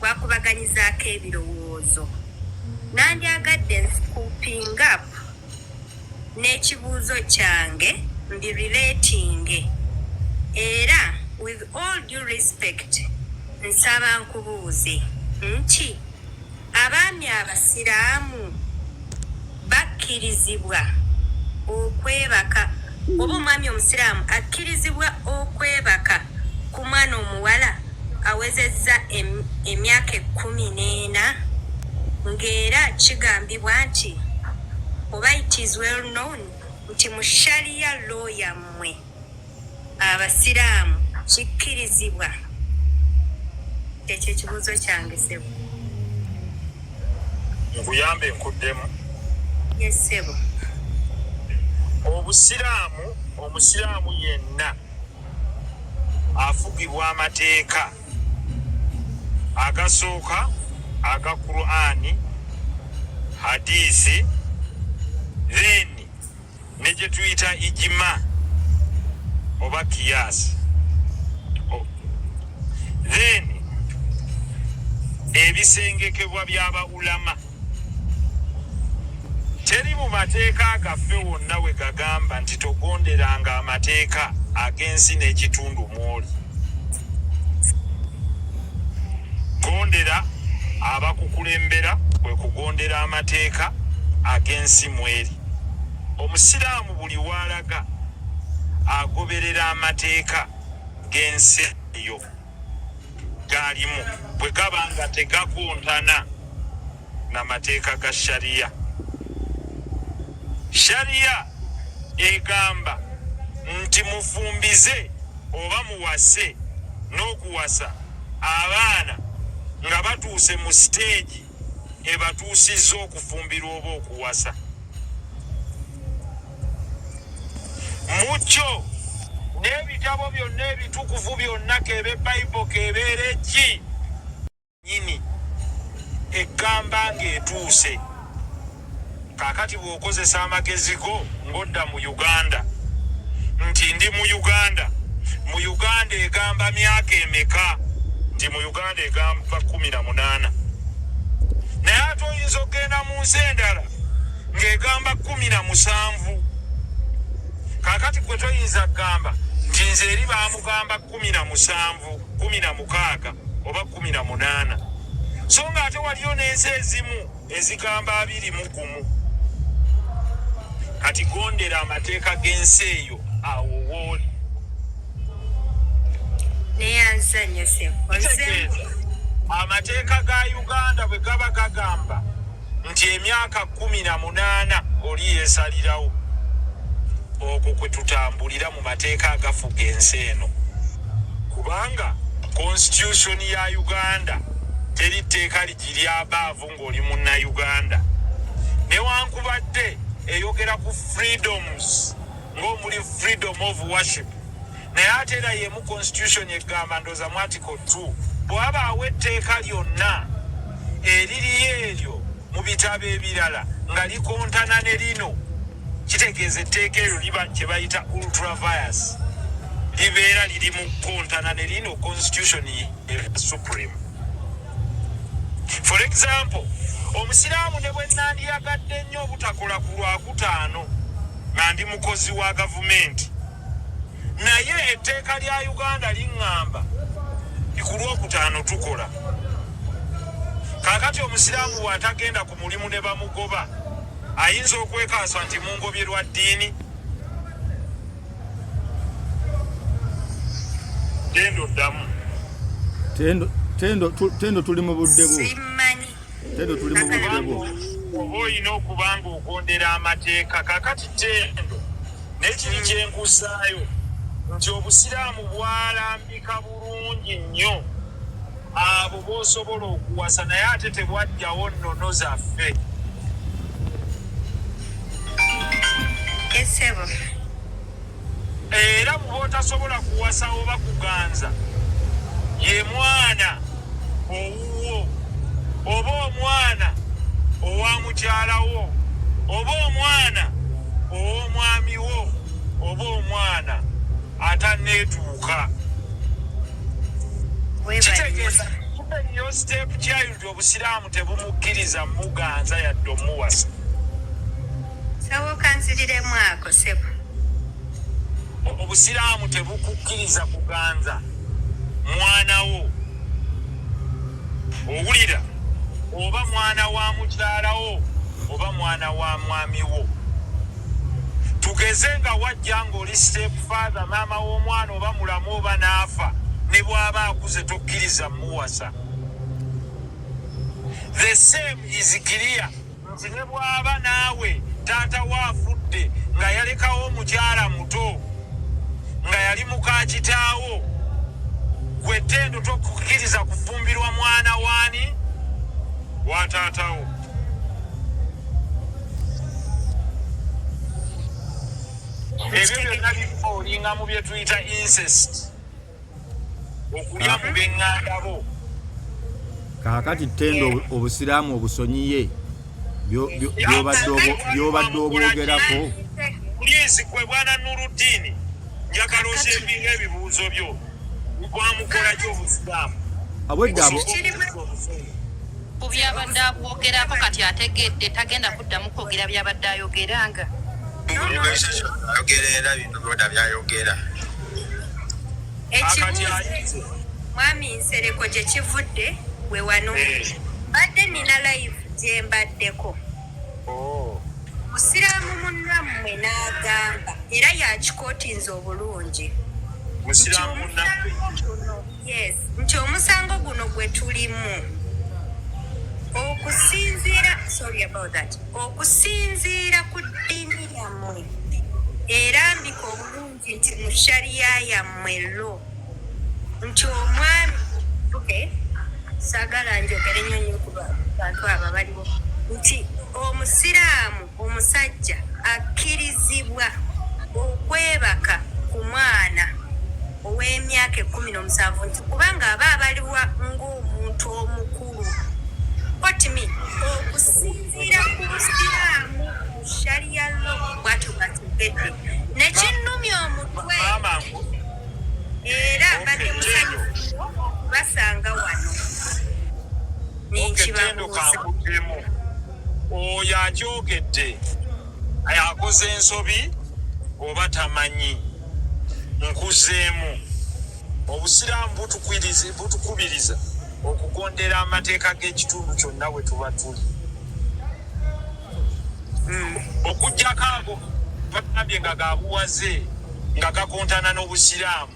wakubaganyizaako ebirowoozo. Nandyagadde scooping up n'ekibuuzo kyange ndi relating era with all due respect nsaba nkubuuze nti abaami abasiraamu bakkirizibwa okwebaka oba omwami omusiraamu akkirizibwa okwebaka ku mwana omuwala awezezza emyaka 14 ng'era kigambibwa nti oba it is well known nti mu sharia law yammwe abasiraamu kikkirizibwa. Ekyo ekibuuzo kyange ssebo. Nkuyambe nkuddemu. Yes ssebo. Omusiraamu yenna afugibwa amateeka agasooka aga Qur'ani, hadisi, then ne gye tuyita ijima oba kiyasi. Then ebisengekebwa by'aba ulama. Teri mu mateeka gaffe wonna we gagamba nti togonderanga amateeka ag'ensi n'ekitundu mw'oli. Gondera abakukulembera kwe kugondera amateeka ag'ensi mw'eri. omusiraamu buli walaga agoberera amateeka g'ensi eyo galimu bwe gaba nga tegakontana n'amateeka ga shariya. Shariya egamba nti mufumbize oba muwase n'okuwasa abaana nga batuuse mu siteegi ebatuusizza okufumbirwa oba okuwasa. Mukyo n'ebitabo byonna ebitukuvu byonna kebe Bayibuli kebeera eki nyini egamba ng'etuuse. Kaakati bw'okozesa amagezi go ng'odda mu Uganda nti ndi mu Uganda, mu Uganda egamba myaka emeka? Nti mu Uganda egamba 18. Naye ate oyinza okgenda mu nsi endala ng'egamba 17. Kaakati gwe toyinza kugamba nti nze eri baamugamba 17, 16 oba 18. So nga ate waliyo n'ensi ezimu ezigamba 21. Kati gondera amateeka g'ensi eyo awo wooli. Amateeka ga Uganda bwe gaba gagamba nti emyaka 18 oli yeesalirawo, okwo kwe tutambulira mu mateeka agafuga ensi eno. Kubanga constitution ya Uganda teri tteeka ligiri abaavu ng'oli munna-Uganda. Newankubadde eyogera ku freedoms ng'omuli freedom of worship, naye ate era yemu constitution egamba ndoza mu article 2 bw'abaawo etteeka lyonna eririyo eryo mu bitabo ebirala nga likontana ne lino, kitegeeza etteeka eryo liba kye bayita ultra-virus, libeera liri mu kontana ne lino constitution supreme. For example, omusiraamu ne bwe nandiyagadde nnyo obutakola ku Lwakutaano nga ndi mukozi wa gavumenti, naye etteeka lya Uganda liŋŋamba ku Lwokutaano tukola. Kaakati omusiraamu bw'atagenda ku mulimu ne bamugoba ayinza okwekaasa nti mungobye lwa ddiini. Tendo ddamu. Tendo tuli mu budde bwo. Tendo tuli mu budde bwo. Oba olina okuba nga ogondera amateeka. Kaakati Tendo n'ekiri kyenkusaayo nti obusiraamu bwalambika bulungi nnyo abo b'osobola okuwasa, naye ate tebwajjawo nnono zaffe. Era bw'oba otasobola kuwasa oba kuganza, ye mwana owuwo oba omwana owa mukyalawo oba omwana ow'omwami wo oba omwana atanneetuuka. Kitegeeza yo step child obusiraamu tebumukkiriza muganza yadde omuwasa. Sawokanziriremu ako sebo. Obusiraamu tebukukkiriza kuganza mwana wo, owulira, oba mwana wa mukyalawo oba mwana wa mwami wo. Tugeze nga wajja ng'oli step father, maama w'omwana oba mulamu oba n'afa, ne bw'aba akuze tokkiriza muwasa. The same is clear nti ne bw'aba naawe taata waafudde nga yalekawo omukyala muto nga yali muka kitaawo, gwe Tendo tokkiriza kufumbirwa mwana waani? Wa taatawo. Ebyo byonna bifa olinga mu bye tuyita incest, okulya mu b'eŋŋanda bo. Kaakati Tendo obusiraamu obusonyiye by'obadde obwogerako. Puliisi gwe bwana Nuruddin njagala osembinga ebibuuzo byo bwamukola ki obusiraamu? Ku byabadde abwogerako kati ategedde tagenda kuddamu kwogera byabadde ayogeranga. Ayogerera bino byonna byayogera. Ekibuuzo mwami Nsereko gye kivudde we wano. Badde nina live gye mbaddeko. musiraamu munnammwe n'agamba era yakikootinze obulungi yes nti omusango guno gwe tulimu okusinziira ku ddiini yammwe erambika obulungi nti mu shariya yammwe lo nti omwami saagala njogere nnyo ku bantu abo baliwo nti omusiraamu omusajja akkirizibwa okwebaka ku mwana ow'emyaka 17 nti kubanga aba abaliwa ng'omuntu omukulu otimi okusinziira ku busiraamu ku shariya lo bwatyo bwategedde nekinnumya omutwe era mbadde musanyufu basanga wano nenkibabuuza oyo akyogedde akoze ensobi oba tamanyi nkuzeemu obusiraamu butukubiriza okugondera amateeka g'ekitundu kyonna we tuba tuli okuggyako ago bagambye nga gabuwaze nga gakontana n'obusiraamu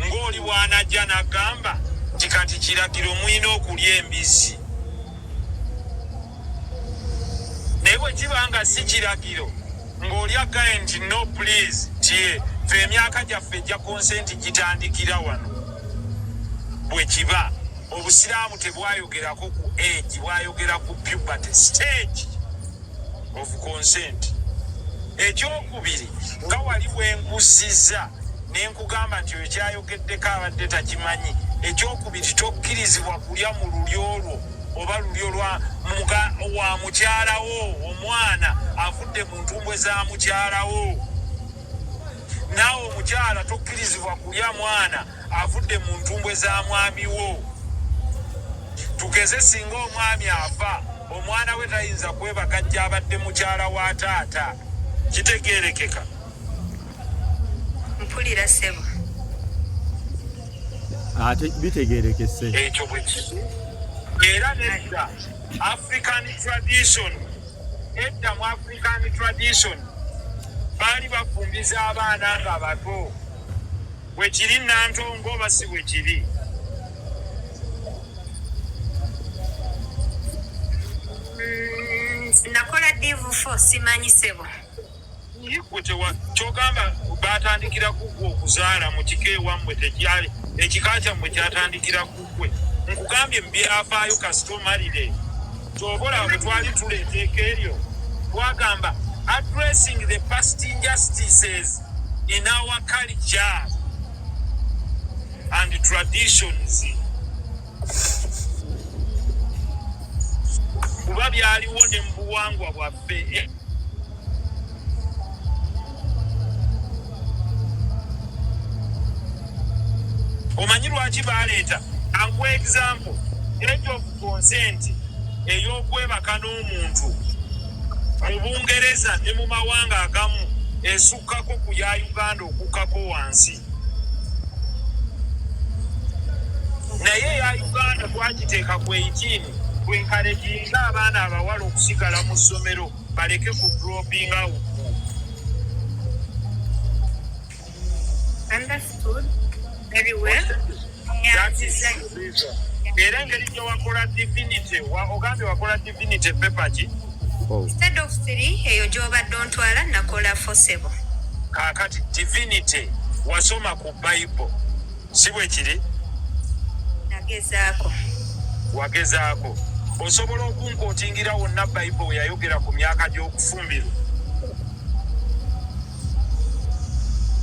ng'oli bw'anajja n'agamba nti kati kiragiro mwina okulya embizzi naye bwe kiba nga si kiragiro ng'oli agaye nti no please tie fe emyaka gyaffe ejja konsenti gitandikira wano bwe kiba obusiraamu tebwayogerako ku age bwayogera ku puberty stage of consent ekyokubiri nga wali bwenkusiza nenkugamba nti oyo kyayogeddeko abadde takimanyi ekyokubiri tokkirizibwa kulya mu lulyo olwo oba lulyo wa mukyalawo omwana avudde mu ntumbwe za mukyalawo naawe omukyala tokkirizibwa kulya mwana avudde mu ntumbwe za mwamiwo tugeze singa omwami afa omwana we tayinza kwebaka jja abadde mukyala wa taata kitegeerekeka mpulira sebo ate bitegeerekese ekyo bwe kiri era nedda African tradition edda mu African tradition baali bafumbiza abaana nga bato bwe kiri nantongo oba si bwe kiri nakola divu fo simanyi sebo kyogamba batandikira kugwe okuzaala mu kika ewammwe tekyali ekika kyammwe kyatandikira kugwe nkugambye mu byafaayo kasitomalire kyobola bwe twali tuleeta eka eryo twagamba addressing the past injustices in our culture and traditions kuba byaliwo ne mu buwangwa bwaffe omanyi lwaki baleeta anku example age of consent ey'okwebaka n'omuntu mu Bungereza ne mu mawanga agamu esukkako ku ya Uganda okukkako wansi naye eya Uganda twagiteeka ku 18 bwenkalejinga abaana abawala okusigala mu ssomero baleke ku dropping out. Understood very well. Era engeri gye wakola divinity ogambye wakola divinity paper ki instead of 3 eyo gy'obadde ontwala nakola forcible kaakati divinity wasoma ku Bible si bwe kiri nagezaako wagezaako osobola okunkotingira wonna Bible we yayogera ku myaka gy'okufumbirwa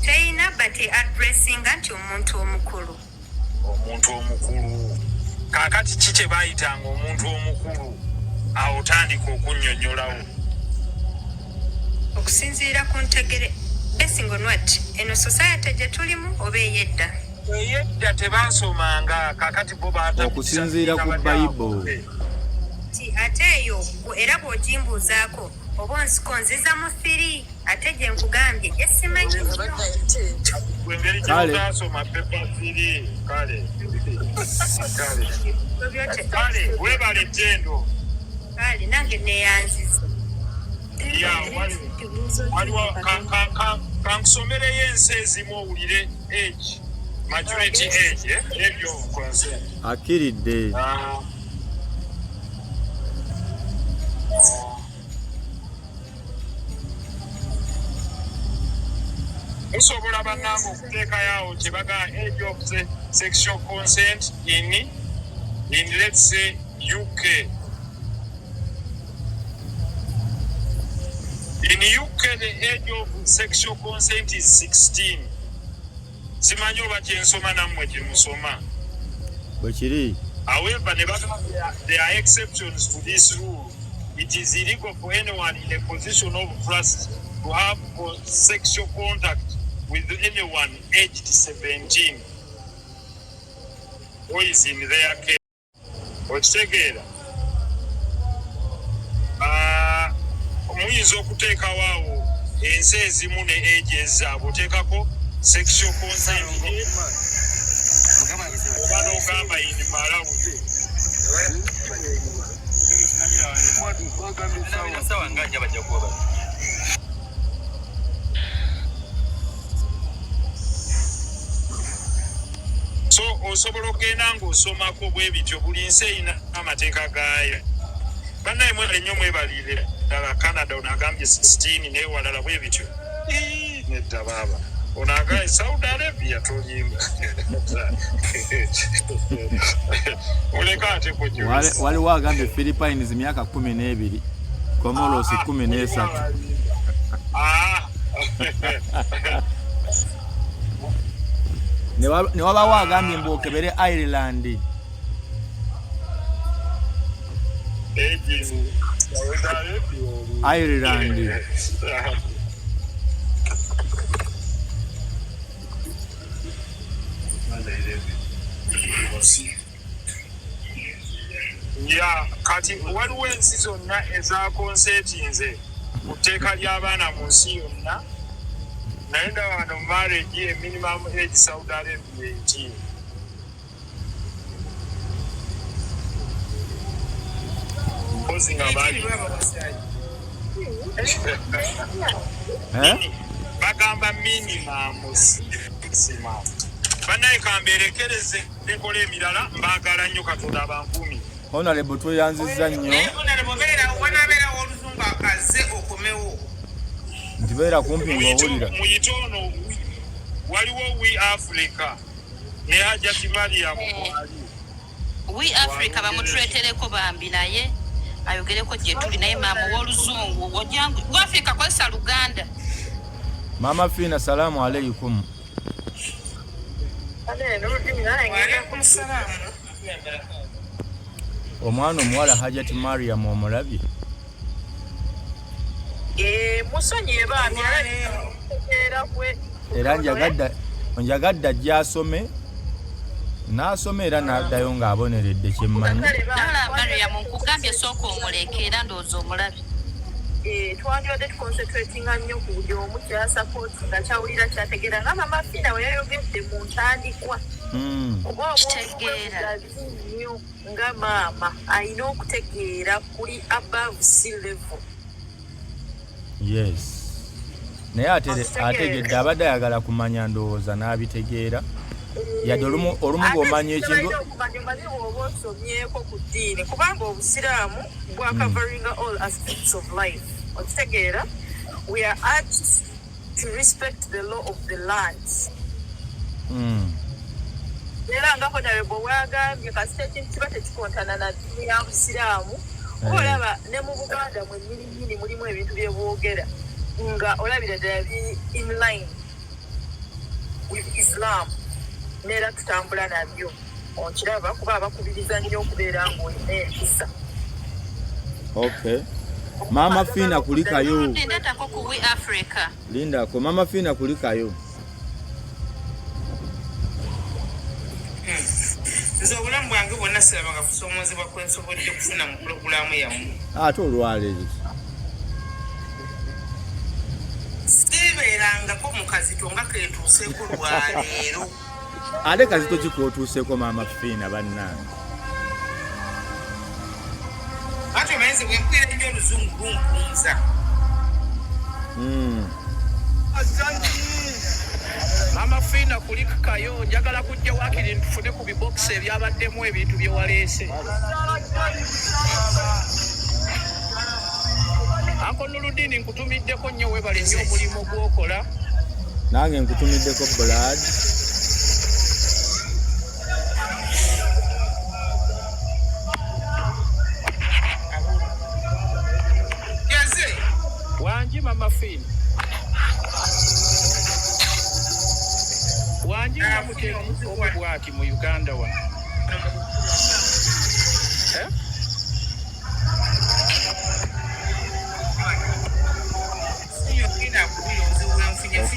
teyina bati addressinga nti omuntu omukulu kaakati ki kye baayitanga omuntu omukulu awo tandika okunnyonnyolawo okusinziira ku ntegere basing on what eno society gye tulimu oba eyedda tebaasomanga kaakati bo okusinziira ku Bible ti ate eyo era bw'ogimbuuzaako oba onziza mu 3 ate gye nkugambye esimanyi engeri gyotaasoma pepa 3 kale webale ttendo kale nange neyanziza kankusomereyo ensi ezimu owulire age majority age age of consent. Akiridde. Musobola bannange okuteekayo kye bagamba age of sexual consent in let's say UK. In UK, the age of sexual consent is 16. Simanyi oba kyensoma nammwe kyemusoma. Bwekiri. However, there are exceptions to this rule. It is illegal for anyone in a position of trust to have sexual contact with anyone aged 17 who is in their care. Okitegeera? Muyinza okuteekawo awo ensi ezimu ne age ezaabwe oteekako sexual consent oba n'ogamba in Malawi. So osobola okugenda ng'osomako bwe bityo buli nsi erina amateeka gaayo. Bannaye mwebale nnyo mwebalire ddala Canada onagambye 16 naye walala bwe bityo. Nedda baaba onagambye Saudi Arabia tolimba. Oleka ate kujuliza. Waliwo agambye Philippines myaka 12, Comoros 13. Ne wabawo agambye mbokebere Ireland. Ireland. Ya kati waliwo ensi zonna eza konsetinze ku tteeka ly'abaana mu nsi yonna naye ndaba wano marriage minimum age Saudi Arabia 18. Bagamba minimum. Bannaye kamberekereze enkola emirala mbaagala nnyo Katonda abankumi. Honorable tweyanziza nnyo. Wanaabeerawo oluzungu akaze okomewo. Nti beera kumpi ng'owulira. Muyite ono waliwo We Africa ne Hajat Mariam. We Africa bamutuleetereko bambi naye ayogereko gye tuli naye maama w'oluzungu ojangu gwe Africa kozesa Luganda. Mama Fiina salamu alaikum. Omwana omuwala Hajat Mariam omulabye? Musonyiye bambi era njagadde ajja asome n'asoma era n'addayo ng'aboneredde kyemmanyi. Nala Mariam nkugambye sooka omuleke era ndowooza omulabye. Twandibadde tuconcentratinga nnyo ku buli omu kyasapooti nga kyawulira kyategeera nga Maama Fiina we yayogedde mu ntandikwa. Oba kitegeera nnyo nga maama alina okutegeera kuli above sea level. Yes. Naye ategedde abadde ayagala kumanya ndowooza n'abitegeera. Yadde olumu ng'omanya ekintu oba osomyeko ku ddiini kubanga obusiraamu bwa coveringa all aspects of life. Okitegeera, we are urged to respect the law of the land. Era nga Honorable bwagambye kasita ekintu kiba tekikontana na ddiini ya busiraamu olaba ne mu Buganda mwe nnyini mulimu ebintu bye boogera nga olabira ddala biri in line with Islam. Neera tutambula nabyo okiraba kuba abakubiriza nnyo okubeera ng'olina empisa. Okay. Maama Fiina kulikayo. Ndetako ku We Africa. Lindako Maama Fiina kulikayo. Nze obulamu bwange bwonna sirabanga kusoomozebwa kwe nsobodde kufuna mu pulogulaamu yammwe. Ate olwaleero. Sibeerangako mu kazito nga keetuuseeko lwaleero. Ate kazito kikootuuseeko Maama Fiina bannange. Ate omanyize bwe mpulira nnyo oluzungu lumpunza. Maama Fiina kulikayo njagala kujja wakiri ntufune ku bibokisi ebyabaddemu ebintu bye waleese. Anko Nurudini nkutumiddeko nnyo webale nnyo omulimu gw'okola. Nange nkutumiddeko Brad. Wanji Maama Fiina. Wanji Nyamukeri oba bwati mu Uganda wa.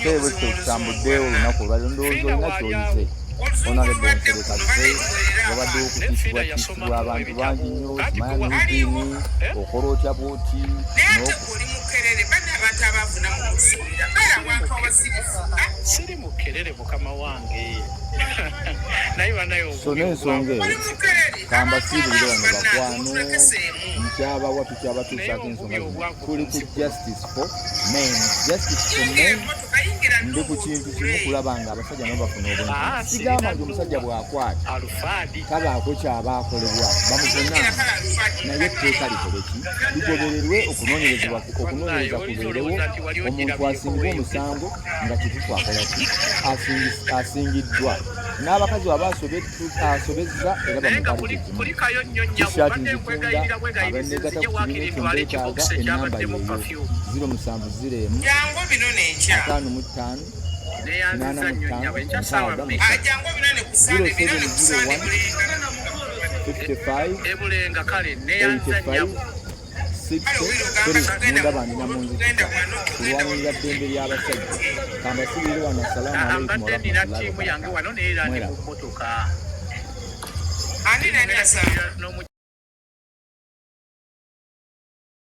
Okay, bwe tutambudde olunaku lwa ndowooza olina ky'oyize. Honorable Nsereko wabadde okutiisibwa tiisibwa abantu bangi nnyo, Simanya Nurudini, okola otya bw'oti. Siri mukerere mukama wange. Naye banayo so n'ensonga eyo kambasiibulire bano bakwano nkyabawa tukyabatuusaako ensonga zino tuli ku justice for men. Justice for men ndi ku kintu kimu kulaba nga abasajja nabo bafuna obwenzi. Sigamba nti omusajja bw'akwata tabaako kyaba akolebwa bamuvunana, naye etteeka likoleki ligobererwe okunoonyereza kubeerewo omuntu asingibwa omusango nga kituufu akolaki asingiddwa. N'abakazi baba asobezza era bamukalirizimu tishaati nzitunda abenegata ku kibiina ekyo mbeetaaga ennamba yeeyo 070 55 85 mundabandina munzikita kulwanirira ddembe ly'abasajja kambasibire wano assalamu alaikum warahmatullahi wabarakatuh.